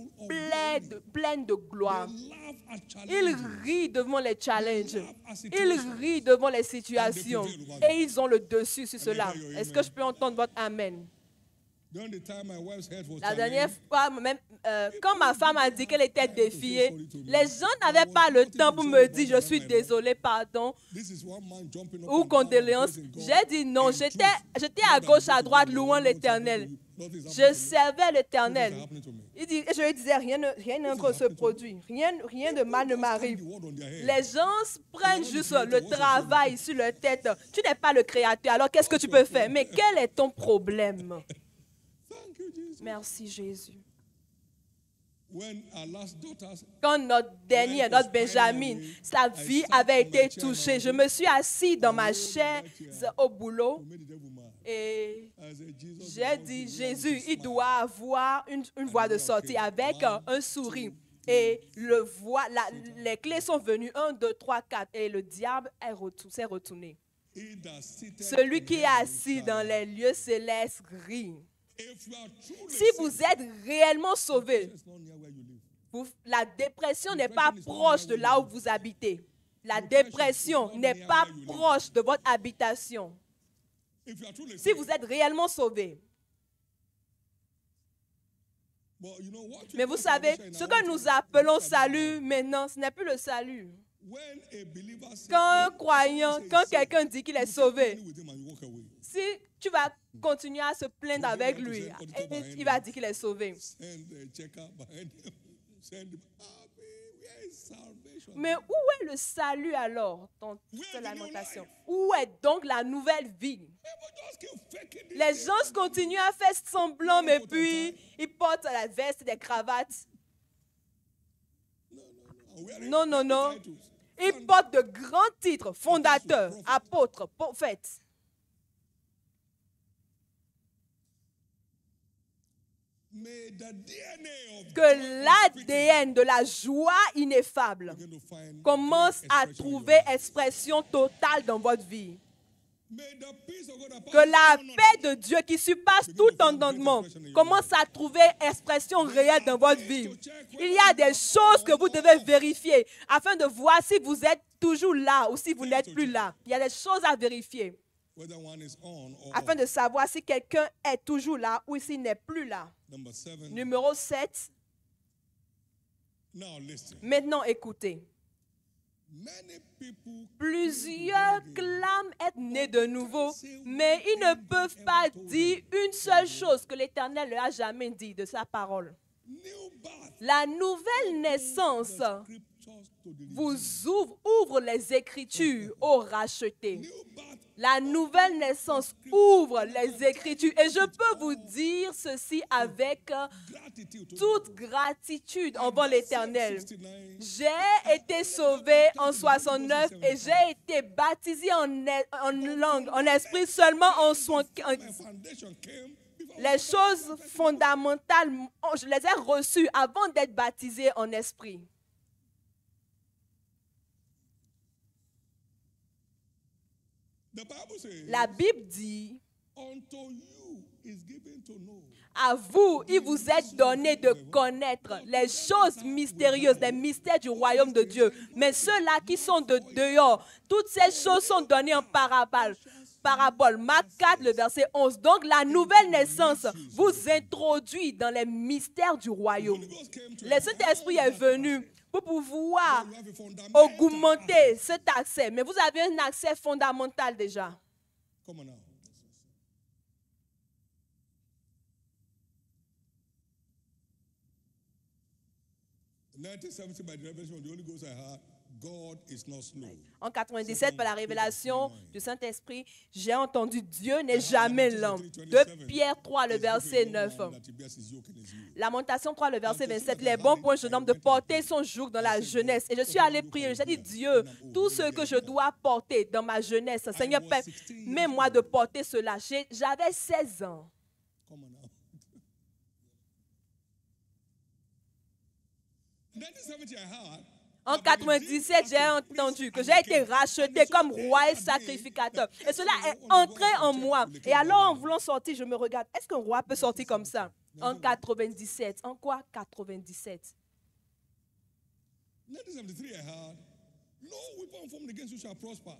pleine de gloire. laugh at Ils challenges. rient devant les challenges. Ils rient devant les situations. Et ils ont le dessus sur cela. Est-ce que je peux entendre votre Amen? During the time my wife's head was La dernière challenged, fois, même, quand ma femme a dit qu'elle était défiée, les gens n'avaient pas le temps pour me dire je suis désolé, pardon this is one man jumping up ou and down, condoléances. praising God. J'ai dit non, j'étais à gauche, à droite, louant l'Éternel. Nothing's Je happening servais l'Éternel. to me. Il dit, et je lui disais, rien ne se produit, rien de mal ne m'arrive. The word on their head. Les gens prennent juste le travail sur leur tête. Tu n'es pas le créateur, alors qu'est-ce que tu peux faire? Mais quel est ton problème? Thank you, Jesus. Merci Jésus. When our last daughter's Quand notre dernier, notre Benjamin, sa vie avait été touchée, je me suis assis dans ma chaise au boulot made the devil mad. et I said, Jesus, j'ai dit, Jésus, il doit avoir une voie de sortie avec un sourire. Et les clés sont venues, 1, 2, 3, 4. Et le diable s'est retourné. he that sitteth Celui in qui est heaven assis shall dans laugh. les lieux célestes rit. If you are truly Si vous êtes réellement sauvé, it's not near where you live. la dépression n'est pas proche de là où vous habitez. La dépression n'est pas proche de votre habitation. If you are truly Si vous êtes réellement sauvé. but you know what we Mais vous call savez, salvation in ce our que own nous time, appelons it's not salut maintenant, ce n'est plus le salut. when a believer says, Quand un when croyant, someone quand says he's quelqu'un dit qu'il est saved, sauvé, you with him and you walk away. si tu vas continuer à se plaindre avec lui, il va dire qu'il est sauvé. Send a checker behind him. Send him. Where is salvation? Mais où est le salut alors dans cette lamentation? Où est donc la nouvelle vie? People just keep faking this Les thing. gens continuent à faire semblant, mais puis ils portent la veste et des cravates. Wearing Non, non, non. titles. Ils portent de grands titres, fondateurs, apôtres, prophètes. May the DNA of Que joy l'ADN de la joie ineffable begin to find commence à expression in your trouver life. expression totale dans votre vie. May the peace of God that Que passes la all knowledge paix de Dieu qui surpasse tout entendement commence à trouver expression réelle dans votre vie. Il y a des choses que vous devez vérifier afin de voir si vous êtes toujours là ou si vous n'êtes plus là. Il y a des choses à vérifier whether one is on or afin off. de savoir si quelqu'un est toujours là ou s'il n'est plus là. Number 7. Numéro 7. Now listen. Maintenant, écoutez. Many people Plusieurs clament être nés de nouveau, mais ils ne peuvent pas dire une seule chose que l'Éternel leur a jamais dit de sa parole. new birth La nouvelle naissance scriptures to the vous ouvre les Écritures aux rachetés. new birth La nouvelle naissance ouvre les Écritures. Et je peux vous dire ceci avec gratitude to toute gratitude envers l'Éternel. 69. J'ai été sauvé en 69 et j'ai été baptisé en langue, en esprit seulement en My foundation came before Les choses fondamentales, je les ai reçues avant d'être baptisé en esprit. the Bible says, La Bible dit, unto you is given to know. à vous, il vous est donné de connaître les choses mystérieuses, les mystères du royaume de Dieu. Mais ceux-là qui sont de dehors, toutes ces choses sont données en parabole. Marc 4, le verset 11. Donc, la nouvelle naissance vous introduit dans les mystères du royaume. Holy Ghost came to Le Saint-Esprit est venu pour pouvoir you have a fundamental augmenter cet accès. Mais vous avez un accès fondamental déjà. Come on now. In 1970, by the revelation of the Holy Ghost, I heard God is not slow. En 97, par la révélation du Saint-Esprit, j'ai entendu Dieu n'est jamais lent. De Pierre 3, le verset 9. That he bears his yoke in his youth. Lamentation 3, le verset 27. Les bons pour un jeune homme de porter son joug dans la jeunesse. Et je suis allé prier. J'ai dit, Dieu, tout ce que je dois porter dans ma jeunesse, Seigneur, mets-moi de porter cela. J'avais 16 ans. Come on now. 1970, I heard En 97, j'ai entendu que j'ai été racheté comme roi et sacrificateur. Et cela est entré en moi. Et alors, en voulant sortir, je me regarde. Est-ce qu'un roi peut sortir comme ça? En 97. En quoi 97? 1973, I heard no weapon formed against you shall prosper.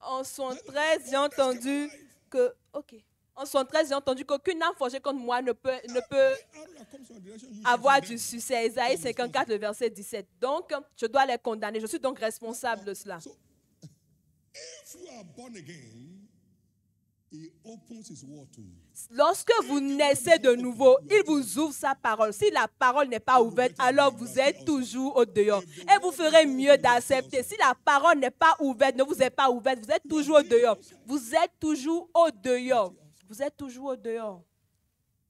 En 73, j'ai entendu que... OK. En 73, j'ai entendu qu'aucune âme forgée contre moi ne peut Arrow that comes from your direction, you shall avoir condemn. du succès. Isaïe 54, le verset 17. Donc, je dois les condamner. Je suis donc responsable de cela. So, if you are born again, he opens his word to you. Lorsque vous naissez de nouveau, il vous ouvre sa parole. Si la parole n'est pas ouverte, alors vous êtes toujours au dehors. Et vous ferez mieux d'accepter. Si la parole n'est pas ouverte, ne vous êtes pas ouverte, vous êtes toujours au dehors. Vous êtes toujours au dehors. Vous êtes toujours au dehors.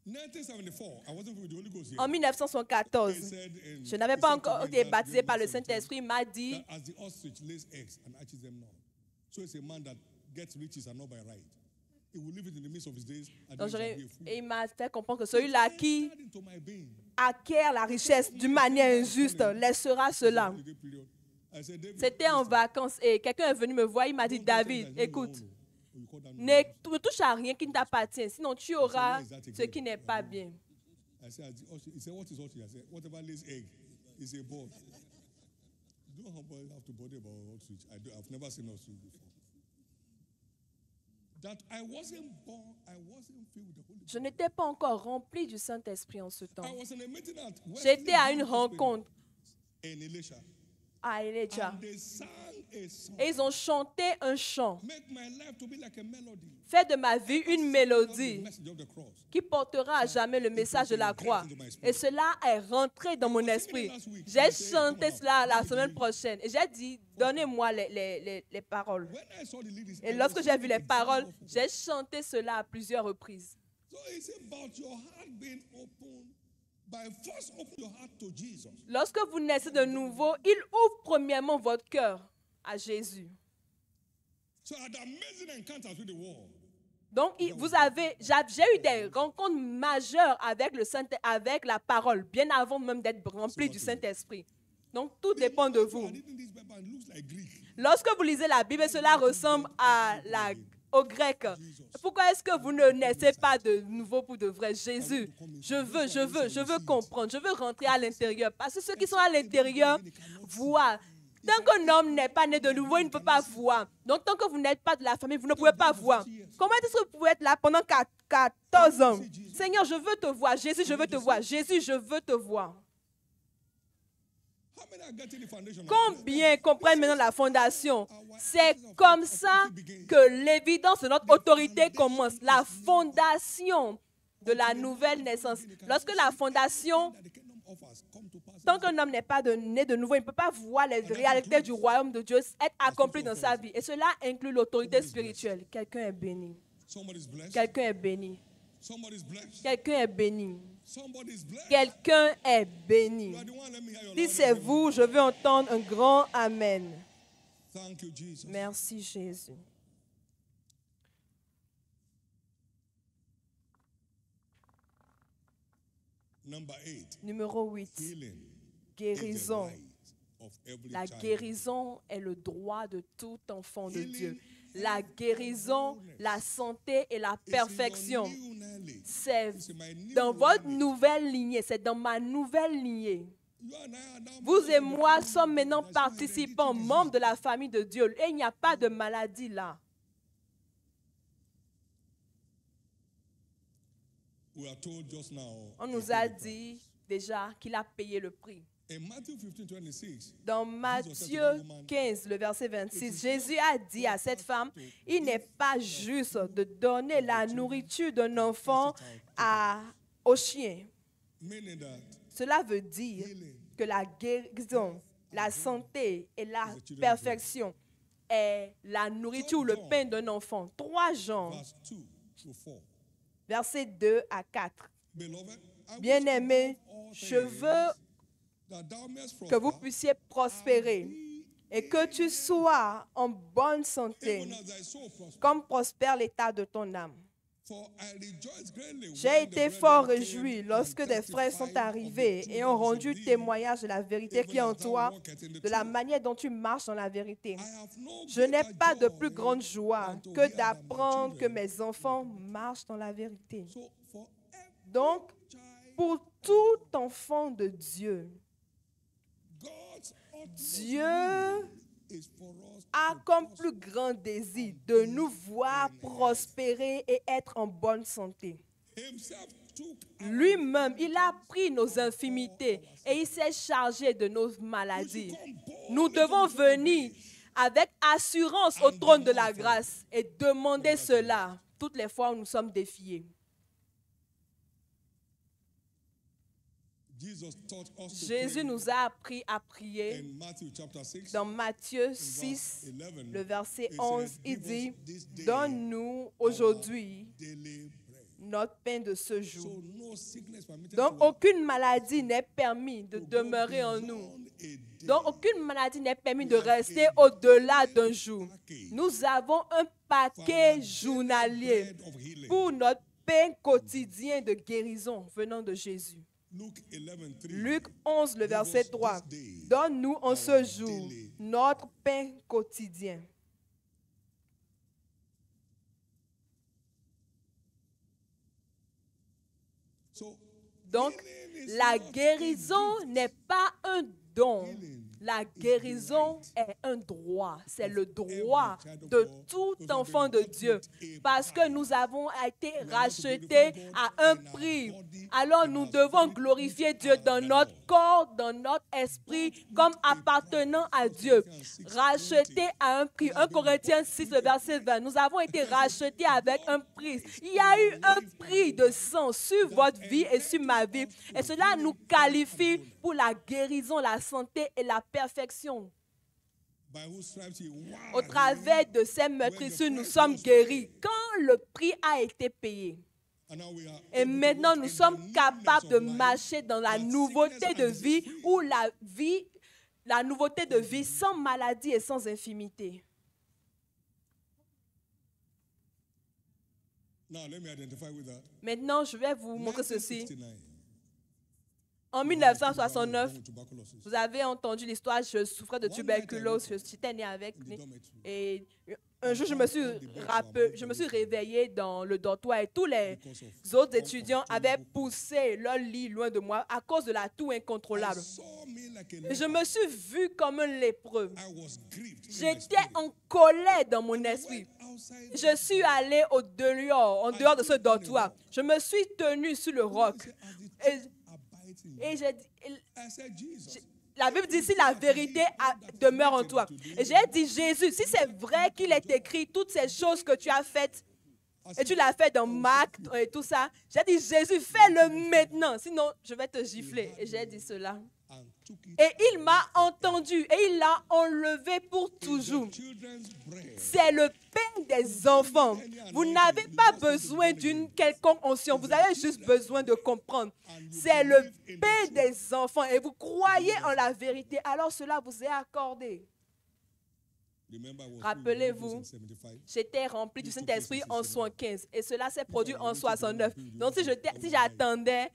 1974, I wasn't with the Holy Ghost En here. 1914, He said in- je n'avais he pas said to encore me été that baptisé day par le in 17, Saint-Esprit. Il m'a dit, that as the ostrich lays eggs and hatches them not, so is a man that gets riches and not by right. He will live it in the midst of his days, and then donc he shall j'aurais- be a fool. et il m'a fait comprendre que celui-là qui Entered into my being. acquiert la richesse d'une manière injuste laissera cela. Holiday period. I said, David, C'était en vacances et quelqu'un est venu me voir. Il m'a dit, David, écoute, or you call that Ne nonsense. touche à rien qui ne t'appartient, sinon tu auras ce qui n'est pas bien. I said, he said, what is ostrich? I said, whatever lays egg is a bird. You don't have to bother about ostrich. I've never seen ostrich before. That I wasn't born, I wasn't filled with the Holy Je Spirit. n'étais pas encore rempli du Saint-Esprit en ce temps. I was in a meeting at J'étais à une rencontre in Elisha. à Elijah And they sang a song. et ils ont chanté un chant. Make my life to be like a melody. Fais de ma vie une The mélodie message of the cross. qui portera à jamais le message de la croix. Et cela est rentré dans mon esprit. J'ai chanté cela la semaine prochaine et j'ai dit, donnez-moi les paroles. When I saw the lyrics, Et I lorsque was j'ai vu les so paroles, powerful. j'ai chanté cela à plusieurs reprises. So it's about your heart being open. By first open your heart to Jesus. Lorsque vous naissez de nouveau, il ouvre premièrement votre cœur à Jésus. So I had amazing encounters with the world. Donc, j'ai eu des rencontres majeures avec avec la parole, bien avant même d'être rempli du Saint-Esprit. Donc, tout dépend de vous. Reading this Bible and it looks like Greek. Lorsque vous lisez la Bible, cela ressemble au grec. Pourquoi est-ce que vous ne naissez pas de nouveau pour de vrai? Jésus, je veux comprendre, je veux rentrer à l'intérieur. Parce que ceux qui sont à l'intérieur voient. Tant qu'un homme n'est pas né de nouveau, il ne peut pas voir. Donc, tant que vous n'êtes pas de la famille, vous ne pouvez pas voir. Comment est-ce que vous pouvez être là pendant 14 ans? Seigneur, je veux te voir. Jésus, je veux te voir. Jésus, je veux te voir. How many are getting the foundation? Combien comprennent maintenant la fondation? C'est comme ça que l'évidence de notre autorité commence. La fondation de la nouvelle naissance. Lorsque la fondation, That the kingdom offers come to pass. tant qu'un homme n'est pas né de nouveau, il ne peut pas voir les réalités du royaume de Dieu être accomplies dans sa vie. Et cela inclut l'autorité spirituelle. Quelqu'un est béni. Somebody's blessed. Quelqu'un est béni. Somebody's blessed. Quelqu'un est béni. Somebody's blessed. Quelqu'un est béni. You are the one, let me hear your Si loud c'est amen. vous, je veux entendre un grand Amen. Thank you, Jesus. Merci Jésus. Number 8. Numéro 8. Healing. Guérison. Is the right of every La child. guérison est le droit de tout enfant de Dieu. La guérison, la santé et la It's in perfection, your new knowledge. c'est It's in my new dans votre knowledge. nouvelle lignée, c'est dans ma nouvelle lignée. You and I are now Vous members et of the moi family. sommes maintenant There's no participants, hereditary membres de la famille de Dieu. Et il n'y a pas de maladie là. We are told just now. On nous a dit déjà qu'il a payé le prix. In Matthew 15:26, Dans Matthieu 15, le verset 26, Jésus a dit à cette femme, il n'est pas juste de donner la nourriture d'un enfant aux chiens. meaning that Cela veut dire que la guérison, la santé et la perfection est la nourriture ou le pain d'un enfant. 3 Jean, verse 2 to 4. versets 2 à 4. Beloved, I Bien-aimé, wish above all je things veux that thou mayest que vous prosper, puissiez prospérer et que tu sois en bonne santé, even as thy soul prospers. comme prospère l'état de ton âme. For I rejoice greatly J'ai when été the fort brethren réjoui came lorsque and des frères testified sont arrivés of the et ont truth that is rendu in thee, témoignage de la vérité qui est en even as thou toi, walkest in the de la truth. manière dont tu marches dans la vérité. I have no Je n'ai greater pas de joy plus grande joie than to que hear that my d'apprendre que children- mes enfants marchent dans la vérité. So for Donc, every child, pour tout enfant de Dieu, God's utmost Dieu is for us a to comme prosper. plus grand désir de nous voir prospérer et être en bonne santé. Himself took Lui-même, il a pris nos infimités et il s'est chargé de nos maladies. Nous devons venir avec assurance au trône de la grâce et demander cela toutes les fois où nous sommes défiés. Jesus taught us to Jésus pray nous a appris à prier. in Matthew chapter 6. Dans Matthieu 6, le verset 11, il dit, « Donne-nous aujourd'hui Daily bread. notre pain de ce jour. So no sickness permitted Donc, to us aucune maladie n'est permise de to go demeurer en nous. beyond a day. Donc, aucune maladie n'est permise de rester au-delà d'un jour. Nous avons un paquet journalier Bread of healing. pour notre pain quotidien de guérison venant de Jésus. Luke 11:3. Luc 11, le verset 3. Donne-nous en ce jour notre pain quotidien. So, Donc, healing is la not a guérison gift. n'est pas un don. Healing La is the guérison right est un droit. C'est of le droit every child of de God tout because we enfant have de been bought Dieu. with a Parce que price. nous avons été We are not to rachetés glorify God à un in our prix. body, Alors in nous our devons spirit, glorifier Dieu and dans the notre Lord. corps, dans notre esprit, comme appartenant à Dieu. Rachetés à un prix. 1 Corinthiens 6, le verset 20. Nous avons été rachetés avec un prix. Il y a eu un prix de sang sur votre vie et sur ma vie. Et cela nous qualifie pour la guérison, la santé et la perfection. By whose stripes he was. Au travers de ces meurtrissures, nous sommes guéris quand le prix a été payé. And now we are Et able to maintenant, walk nous in the sommes newness capables de of life, marcher dans la that nouveauté sickness de and disease vie, free. où la nouveauté de vie sans maladie et sans infirmité. Now let me identify with that. Maintenant, je vais vous montrer ceci. 1969. En Born 1969, with tuberculosis. vous avez entendu l'histoire, je souffrais de tuberculose, j'étais né avec. In the dormitory. Et un jour, je me suis réveillée dans le dortoir et tous les autres étudiants avaient poussé leur lit loin de moi à cause de la toux I incontrôlable. saw me like a Et je leper. me suis vue comme un lépreux. I was grieved in my J'étais spirit. en colère dans mon I esprit. went outside Je suis allée en dehors de ce dortoir. Je me suis tenue sur le roc. as the Et, truth abides in me. et j'ai dit, I said, Jesus, la Bible dit, si la vérité demeure en toi. Et j'ai dit, Jésus, si c'est vrai qu'il est écrit toutes ces choses que tu as faites, et tu l'as fait dans Marc et tout ça, j'ai dit, Jésus, fais-le maintenant, sinon je vais te gifler. Et j'ai dit cela. and took it. Et il m'a entendu et il l'a enlevé pour toujours. Children's bread. C'est le pain des enfants. Vous n'avez pas besoin d'une quelconque onction. Vous avez juste besoin de comprendre. C'est le pain des enfants. Et vous croyez en la vérité. Alors cela vous est accordé. Remember, I was Rappelez-vous, filled with the Holy Ghost in 75. j'étais rempli du Saint-Esprit en 75. Et cela s'est produit en 69. Donc si j'attendais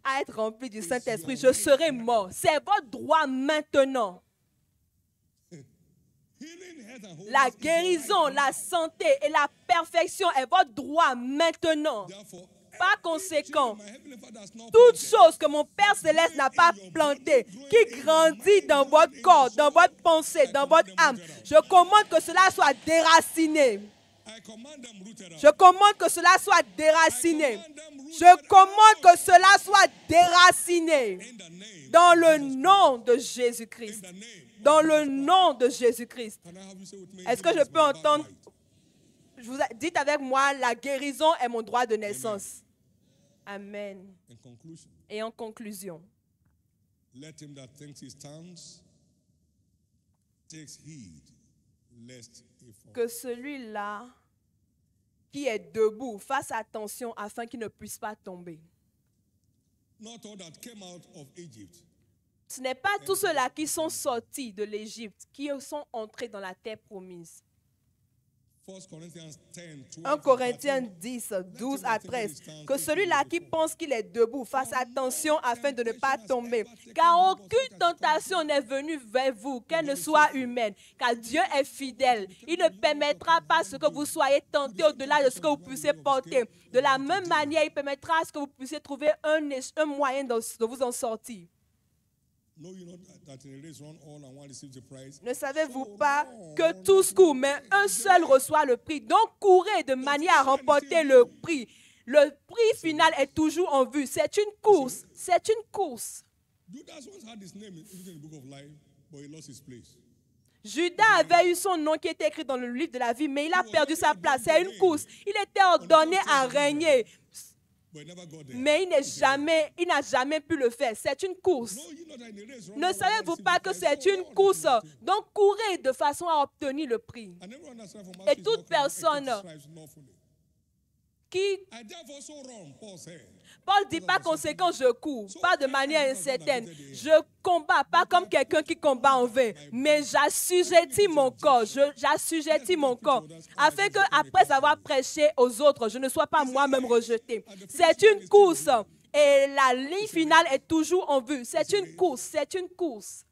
à être rempli du Saint-Esprit, je serais mort. C'est votre droit maintenant. Healing, health, and wholeness La is your guérison, right la now. santé et la perfection est votre droit maintenant. Therefore, Par conséquent, my Heavenly Father has not toute planted. chose que mon Père Céleste n'a pas plantée, qui grandit dans votre corps, dans votre pensée, dans votre âme, je commande que cela soit déraciné. I command them rooted out. Je commande que cela soit déraciné. Je commande que cela soit déraciné. In the name. Dans le nom de In Jésus-Christ. the name. Dans le nom de Jésus-Christ. Can I have you say with me? Est-ce que healing je is peux my entendre, birthright? dites avec moi, la guérison est mon droit de naissance. Amen. In conclusion, Et en conclusion, let him that thinks he stands takes heed lest he fall. que celui-là qui est debout fasse attention afin qu'il ne puisse pas tomber. Not all that came out of Egypt Ce n'est pas tous ceux-là qui sont sortis de l'Égypte qui sont entrés dans la terre promise. 1 Corinthians 10, 12, 1 Corinthiens 10, 12 à 13. Que celui-là qui pense qu'il est debout fasse attention afin de ne pas tomber. Car aucune tentation n'est venue vers vous, qu'elle ne soit humaine. Car Dieu est fidèle. Il ne permettra pas ce que vous soyez tentés au-delà de ce que vous puissiez porter. De la même manière, il permettra à ce que vous puissiez trouver un moyen de vous en sortir. Know you not that in a race run all and one receives the prize? Ne savez-vous pas que tous courent, mais un seul reçoit le prix. Donc courez de manière à remporter le prix. Le prix final est toujours en vue. C'est une course. C'est une course. Judas once had his name written in the book of life, but he lost his place. Judas avait eu son nom qui était écrit dans le livre de la vie, mais il a perdu sa place. C'est une course. Il était ordonné à régner, But he never got there. mais il n'a jamais pu le faire. C'est une course. Know you not that in a race run Ne all and one savez-vous receives pas the que prize? c'est So une all course? the things. Donc courez de façon à obtenir le prix. And everyone that's from Et toute personne qui I therefore so run, Paul said. Paul dit pas conséquent, je cours, pas de manière incertaine. Je combats, pas comme quelqu'un qui combat en vain, mais j'assujettis mon corps, j'assujettis mon corps, afin que après avoir prêché aux autres, je ne sois pas moi-même rejeté. C'est une course et la ligne finale est toujours en vue. C'est une course, c'est une course.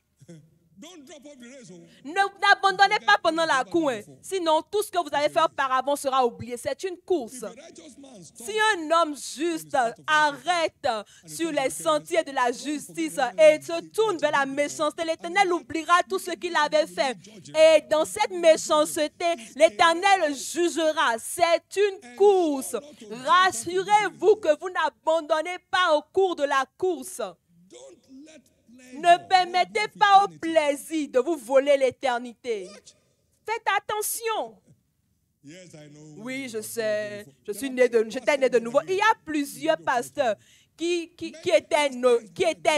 Don't drop off the race. Oh. N'abandonnez pas pendant la course. Sinon, tout ce que vous avez fait auparavant sera oublié. C'est une course. If a righteous man stops, Si un homme juste arrête sur les sentiers de la justice et se tourne vers la méchanceté, l'Éternel oubliera tout ce qu'il avait fait. Et dans cette méchanceté, l'Éternel jugera. C'est une course. Rassurez-vous que vous n'abandonnez pas au cours de la course. don't let pleasure Ne permettez pas au plaisir de vous voler l'éternité. Faites attention. Yes, I know. Oui, je sais. J'étais né de nouveau. Il y a plusieurs pasteurs qui étaient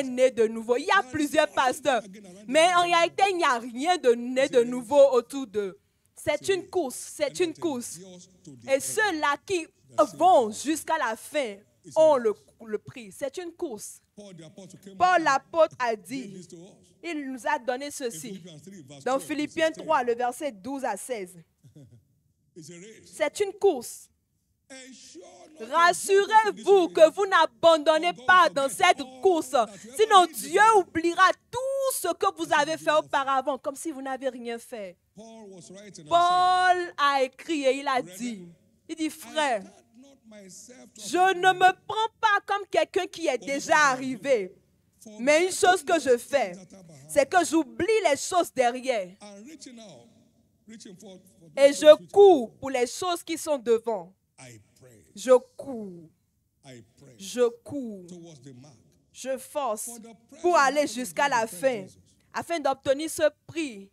nés de nouveau. Il y a plusieurs pasteurs. Mais en réalité, il n'y a rien de né de nouveau autour d'eux. C'est une course. C'est une course. Yours to the Et ceux-là qui vont jusqu'à la fin ont le prix. C'est une course. Paul the apostle came Paul up l'apôtre a and gave dit, this to us. il nous a donné In ceci. Philippians 3, verse Dans 12 to Philippiens 16. 3, le verset 12 à 16. It's a race. C'est une course. Ensure not to Rassurez-vous que vous n'abandonnez pas dans cette course. Sinon, Dieu oubliera tout ce que vous avez fait auparavant, comme si vous n'avez rien fait. Paul was writing and Paul a écrit et il a dit, frère, said, "Count not myself to je ne me prends pas comme quelqu'un qui est déjà arrivé. Mais une chose que je fais, c'est que j'oublie les choses derrière and reaching out, reaching for et je cours pour les choses qui sont devant. I pray, Je cours, I pray je cours, towards the mark je force pour aller jusqu'à la fin, afin d'obtenir ce prix,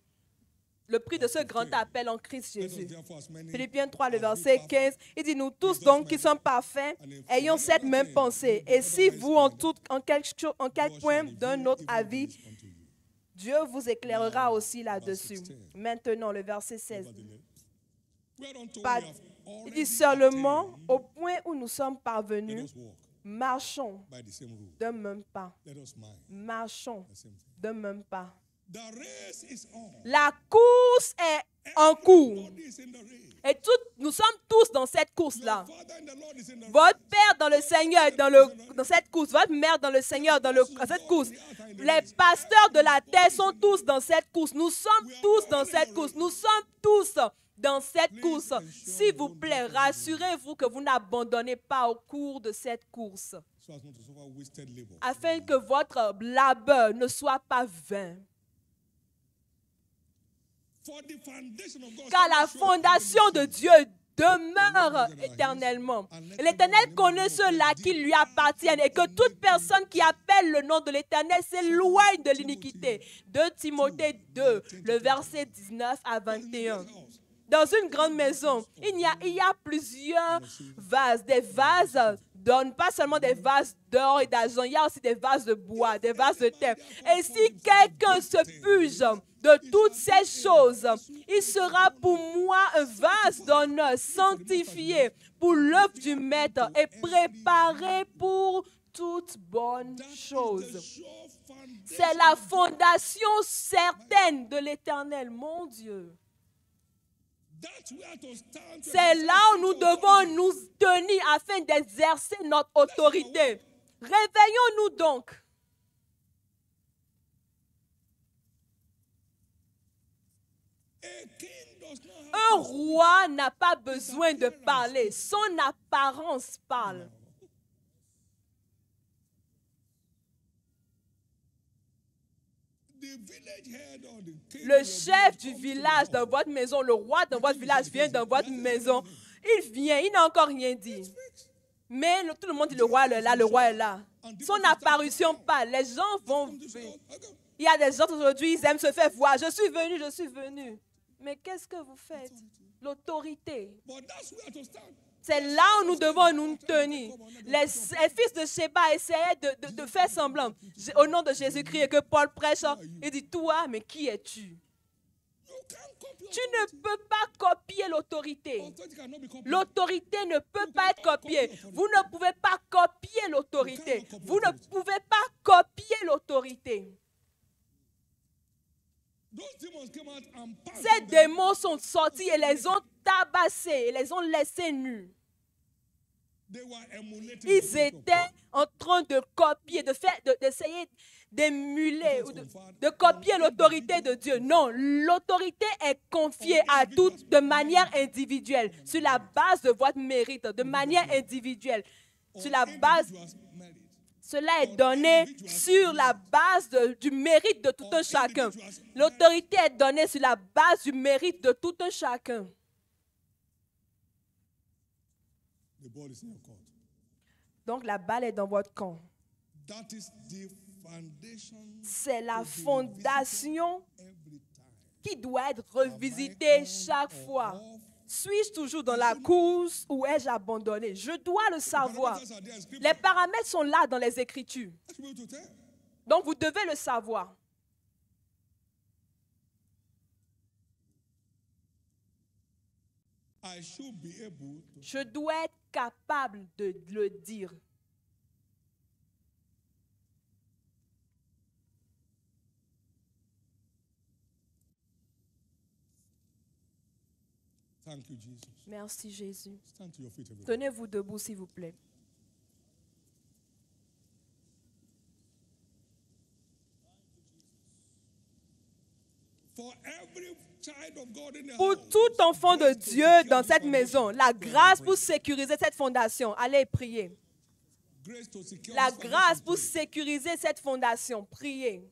le prix de ce grand appel en Christ Let us Jésus. therefore as many Philippiens 3, le as be verset perfect 15, il dit, nous tous donc qui sommes parfaits, ayons cette même pensée. Et si vous en quel point d'un autre avis, unto you. Dieu vous éclairera aussi là-dessus. Maintenant, le verset 16. Whereunto Pas- we have Il already dit seulement, attained, au point où nous sommes let parvenus, us walk marchons by the same rule. d'un même pas. Let us mind Marchons the same thing. d'un même pas. The race is on. La course est en cours. Everybody is in the race. Et nous sommes tous dans cette course-là. Your Father in the Lord is in the race. Votre père dans le Seigneur est dans cette course. Votre mère dans le Seigneur dans cette course. Les pasteurs de la terre sont tous dans cette course. Nous sommes tous dans cette course. Nous sommes tous dans cette course. S'il vous plaît, rassurez-vous que vous n'abandonnez pas au cours de cette course, So as not to suffer wasted labor. afin que votre labeur ne soit pas vain. For the foundation of God Car la shall fondation de Dieu demeure éternellement. Et l'Éternel connaît ceux-là qui lui appartiennent et que toute personne qui appelle le nom de l'Éternel s'éloigne de l'iniquité. 2 Timothée 2, le verset 19 à 21. Dans une grande maison, il y a plusieurs vases. Des vases donnent pas seulement des vases d'or et d'argent, il y a aussi des vases de bois, des vases de terre. Et si quelqu'un se puise de toutes ces choses, il sera pour moi un vase d'honneur sanctifié pour l'œuvre du Maître et préparé pour toute bonne chose. C'est la fondation certaine de l'Éternel, mon Dieu. C'est là où nous devons nous tenir afin d'exercer notre autorité. Réveillons-nous donc. Un roi n'a pas besoin de parler. Son apparence parle. Le chef du village dans votre maison, le roi dans votre village vient dans votre maison. Il vient, il n'a encore rien dit. Mais tout le monde dit le roi est là, le roi est là. Son apparition parle. Les gens vont... Il y a des gens aujourd'hui, ils aiment se faire voir. Je suis venu, je suis venu. Mais qu'est-ce que vous faites? L'autorité. C'est là où nous devons nous tenir. Les fils de Sheba essayaient de faire semblant. Au nom de Jésus-Christ, et que Paul prêche, il dit, toi, mais qui es-tu? Tu ne peux pas copier l'autorité. L'autorité ne peut pas être copiée. Vous ne pouvez pas copier l'autorité. Vous ne pouvez pas copier l'autorité. Ces démons sont sortis et les ont tabassés et les ont laissés nus. Ils étaient en train de copier, d'essayer d'émuler ou de copier l'autorité de Dieu. Non, l'autorité est confiée à toutes de manière individuelle, sur la base de votre mérite, de manière individuelle. Sur la base, cela est donné sur la base du mérite de tout un chacun. L'autorité est donnée sur la base du mérite de tout un chacun. The ball is in your court. Donc la balle est dans votre camp. That is the foundation C'est la to be fondation revisited every time. qui doit être revisitée chaque fois. Suis-je toujours dans la course ou ai-je abandonné? Je dois le savoir. Parameters are there in scripture. Les paramètres sont là dans les Écritures. I should be able to tell. Donc vous devez le savoir. I should be able to. Je dois être capable de le dire. Thank you, Jesus. Merci Jésus. Stand to your feet, everybody. Tenez-vous debout s'il vous plaît. For every child of God in the Pour house, tout enfant de grace to Dieu secure dans this cette foundation. maison, la grâce pour sécuriser cette fondation. Allez prier. Grace to secure La this grâce foundation. pour sécuriser cette fondation. Priez.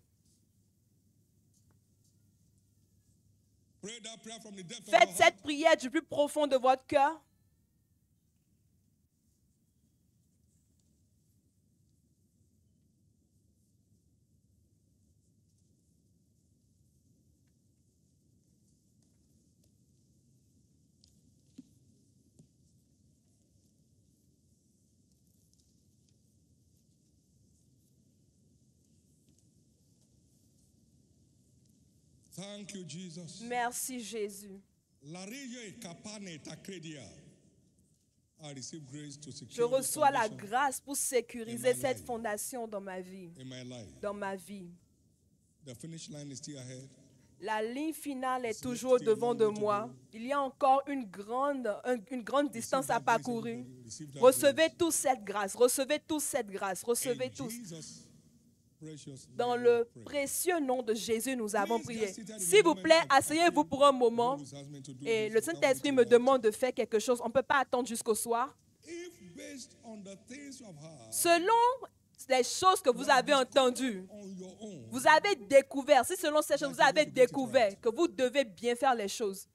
Pray that prayer from the depth of Faites your heart. cette prière du plus profond de votre cœur. Thank you, Jesus. Merci Jésus. Lario e kapane takredia. I receive grace to Je secure this reçois la foundation grâce pour sécuriser In my cette life. fondation dans ma vie. in my life. Dans ma vie. The finish line is still ahead. La ligne finale est toujours devant de moi. Il y a encore une grande distance à parcourir. Recevez tous cette grâce. Recevez tous cette grâce. Recevez In tous. Jesus' precious Dans name le we pray. précieux nom de Jésus, nous avons prié. S'il vous plaît, asseyez-vous pour un moment. Who has me to do Et this le without Saint-Esprit me me to demande de faire quelque chose. On ne peut pas attendre jusqu'au soir. If based on the things you have heard Selon les choses que vous avez entendues, on your own, vous avez découvert, si selon ces choses, vous avez découvert que vous devez bien faire les choses,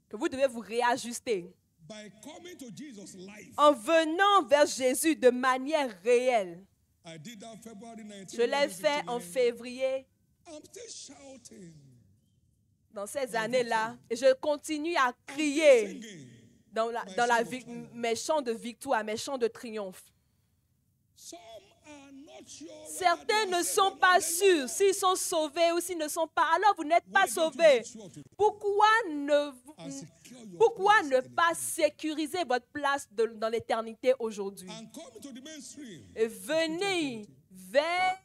que vous devez vous réajuster. by coming to Jesus' life, En venant vers Jésus de manière réelle. I did that February 19. Je l'ai fait en 1959. février, I'm still shouting, dans ces années-là, et je continue à crier singing. dans mes chants de victoire, mes chants de triomphe. Some are not sure whether Certains they ne are sont saved pas or not. sûrs s'ils sont sauvés ou s'ils ne sont pas. Alors vous n'êtes pas Why don't you sauvés. make sure to- Pourquoi ne, and secure your pourquoi place ne in pas it? sécuriser votre place dans l'éternité aujourd'hui? And come to the mainstream. Et venez vers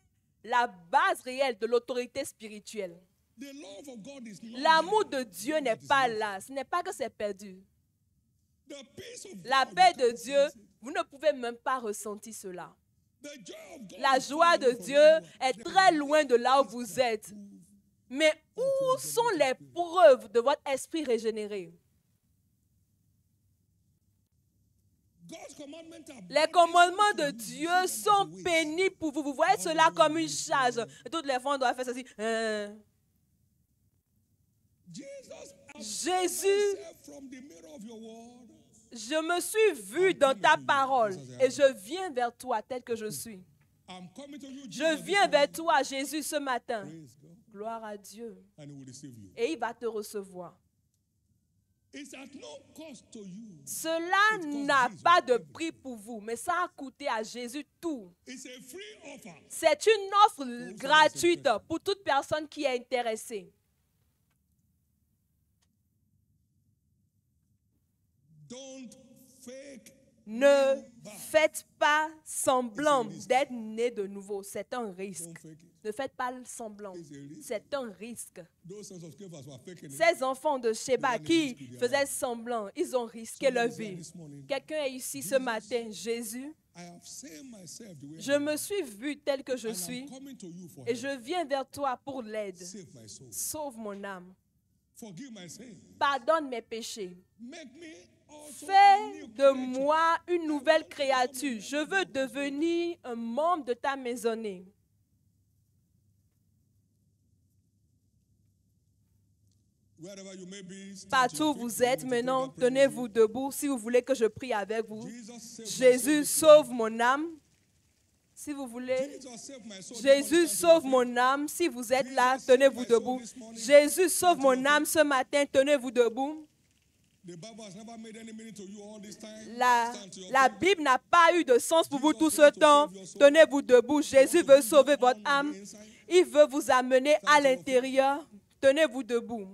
la base réelle de l'autorité spirituelle. The love of God is not L'amour there. de Dieu n'est pas là. Ce n'est pas que c'est perdu. The peace of La God, paix you de can't Dieu, sense it. vous ne pouvez même pas ressentir cela. The joy of God La is joie far de away from Dieu where you are. est très loin de là où vous êtes. Mais où sont les preuves de votre esprit régénéré? God's commandments are Les commandements de Dieu sont pénibles pour vous. Vous voyez cela comme une charge. Et toutes les fois, on doit faire ceci. Jésus, from the mirror of your word. je me suis vu dans ta parole et je viens vers toi tel que je suis. I'm coming to you, Je Jesus, viens this vers morning. toi, Jésus, ce matin. Praise God. Gloire à Dieu. And he will receive you. Et il va te recevoir. It's at no cost to you. Cela n'a pas de prix pour vous, mais ça a coûté à Jésus tout. It's a free offer. C'est une offre gratuite pour toute personne qui est intéressée. Don't fake. Ne faites pas semblant d'être né de nouveau. C'est un Don't risque. fake it. Ne faites pas semblant. C'est un risque. Those sons of Scevas were faking it. Ces enfants de Sheba qui faisaient semblant, ils ont risqué leur vie. Quelqu'un est ici ce matin. Jésus I have seen myself the way Je I am, me suis vu tel que je and suis I'm coming to you for et help. je viens vers toi pour l'aide. Save my soul. Sauve mon âme. Forgive my sin. Pardonne mes péchés. Make me also a Fais new de creature. moi une nouvelle créature. Je veux devenir un membre de ta maisonnée. Wherever you may be, stand to Partout your où feet. vous êtes I'm going to maintenant, pray that prayer with tenez-vous you. debout si vous voulez que je prie avec vous. Jesus, save my Jésus, soul. sauve mon âme. Si vous voulez. Jesus, save my soul. Jésus, This morning, sauve stand to your mon âme. Si vous êtes là, Jesus, save tenez-vous my soul debout. this morning. Jésus, sauve Stand to mon your âme ce matin. Tenez-vous debout. feet. The Bible has never made any meaning to you all this time. La Stand to your la feet. Bible n'a pas eu de sens pour vous tout ce temps. Tenez-vous debout. Jésus veut sauver votre âme. Il veut vous amener à l'intérieur. Tenez-vous debout.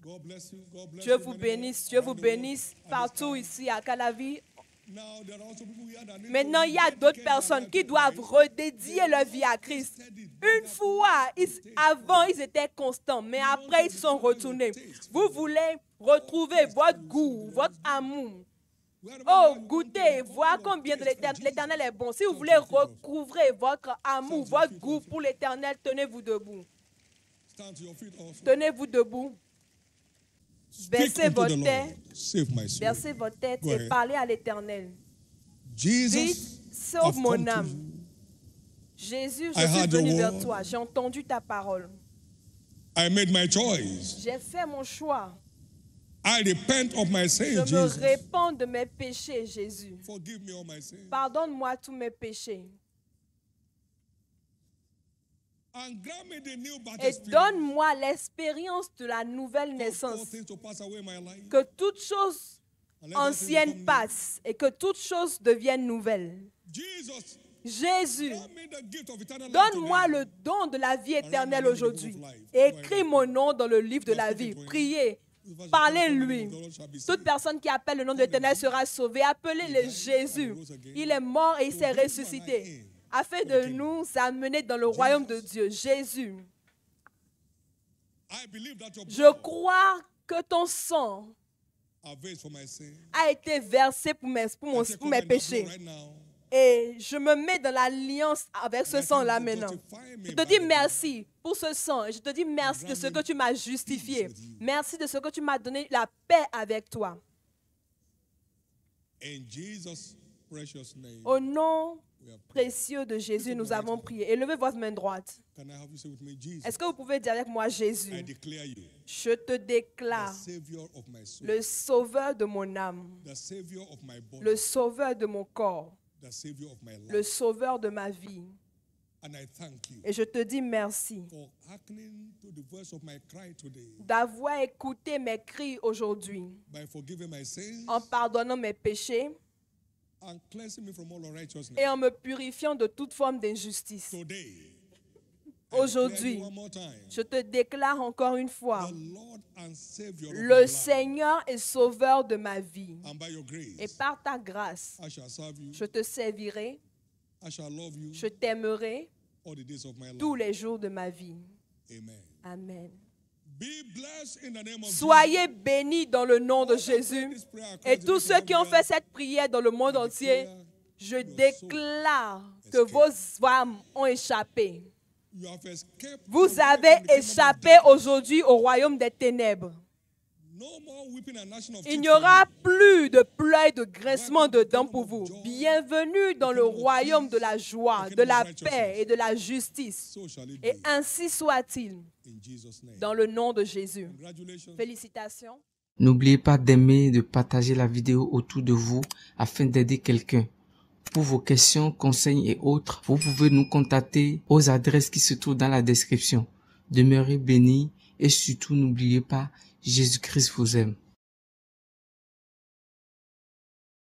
God bless you. God bless Dieu you. vous Many bénisse. more Dieu around vous the world bénisse at this partout time. ici à Calavi. Now, there are also people here that need Maintenant, to il y a d'autres rededicate personnes their qui life to doivent Christ. redédier leur vie à Christ. Une fois, avant, ils étaient constants, mais après, ils sont retournés. Vous voulez retrouver votre goût, votre amour. Oh, goûtez, voir combien de l'Éternel est bon. Si vous voulez recouvrir votre amour, votre goût pour l'Éternel, tenez-vous debout. Stand to your feet also. Tenez-vous debout. Speak Baissez unto the votre Lord. tête, Save my soul. versez votre tête Go et ahead. parlez à l'Éternel. Jesus, Dites, sauve I've mon come to âme. you. Jésus, je I suis heard your venu vers word. toi. J'ai entendu ta parole. I made my choice. J'ai fait mon choix. I repent of my Je sins, me Jesus. répands de mes péchés, Jésus. Forgive me all my sins. Pardonne-moi tous mes péchés. And grant me the new birth Et experience. donne-moi l'expérience de la nouvelle Cause all naissance. things to pass away in my life. Que toutes choses And let all things anciennes become new. passent et que toutes choses deviennent nouvelles. Jesus, Jésus, grant me the gift of eternal life donne-moi today. le don de la vie éternelle name in the book aujourd'hui. of life. Écris mon nom dans le livre de la vie. Priez. Parlez-lui. Toute personne qui appelle le nom de l'Éternel sera sauvée. Appelez-le Jésus. Il est mort et il s'est ressuscité afin de nous amener dans le royaume de Dieu. Jésus, I believe that your je blood crois que ton sang avails for my sin. a été versé pour I take mes covenant blood péchés. right now. Et je me mets dans l'alliance avec ce sang-là maintenant. Je te dis merci pour ce sang. Je te dis merci de ce que tu m'as justifié. Merci de ce que tu m'as donné la paix avec toi. In Jesus' precious name, Au nom we are praying. précieux de Jésus, nous avons prié. Élevez votre main droite. Can I have you say with me, Jesus? Est-ce que vous pouvez dire avec moi, I Jésus, declare you je te the déclare Savior of my soul, le sauveur de mon âme, the Savior of my body, le sauveur de mon corps, the Savior of my le life. sauveur de ma vie. And I thank you Et je te dis merci for hearkening to the voice of my cry today d'avoir écouté mes cris aujourd'hui by forgiving my sins en pardonnant mes péchés and cleansing me from all unrighteousness. et en me purifiant de toute forme d'injustice. Today, Aujourd'hui, I declare you one more time, je te déclare encore une fois, the Lord and Savior of my le life. Seigneur est sauveur de ma vie. And by your Et grace, par ta grâce, I shall serve you, je te servirai, I shall love you je t'aimerai all the days of my life. tous les jours de ma vie. Amen. Amen. Be blessed in the name of Soyez bénis dans le nom de Jésus. Jesus. Et tous ceux qui ont fait cette prière dans le monde entier, je déclare que vos âmes ont échappé. You have escaped Vous away avez from the kingdom of échappé darkness. aujourd'hui au royaume des ténèbres. No more weeping and gnashing of Il teeth n'y for aura you. plus de pleurs et de grincements de dents pour vous. Bienvenue dans le royaume de la joie, de la paix et de la justice. So shall it Et be ainsi soit-il, in Jesus' name. dans le nom de Jésus. Congratulations. Félicitations. N'oubliez pas d'aimer et de partager la vidéo autour de vous afin d'aider quelqu'un. Pour vos questions, conseils et autres, vous pouvez nous contacter aux adresses qui se trouvent dans la description. Demeurez bénis et surtout n'oubliez pas, Jésus-Christ vous aime.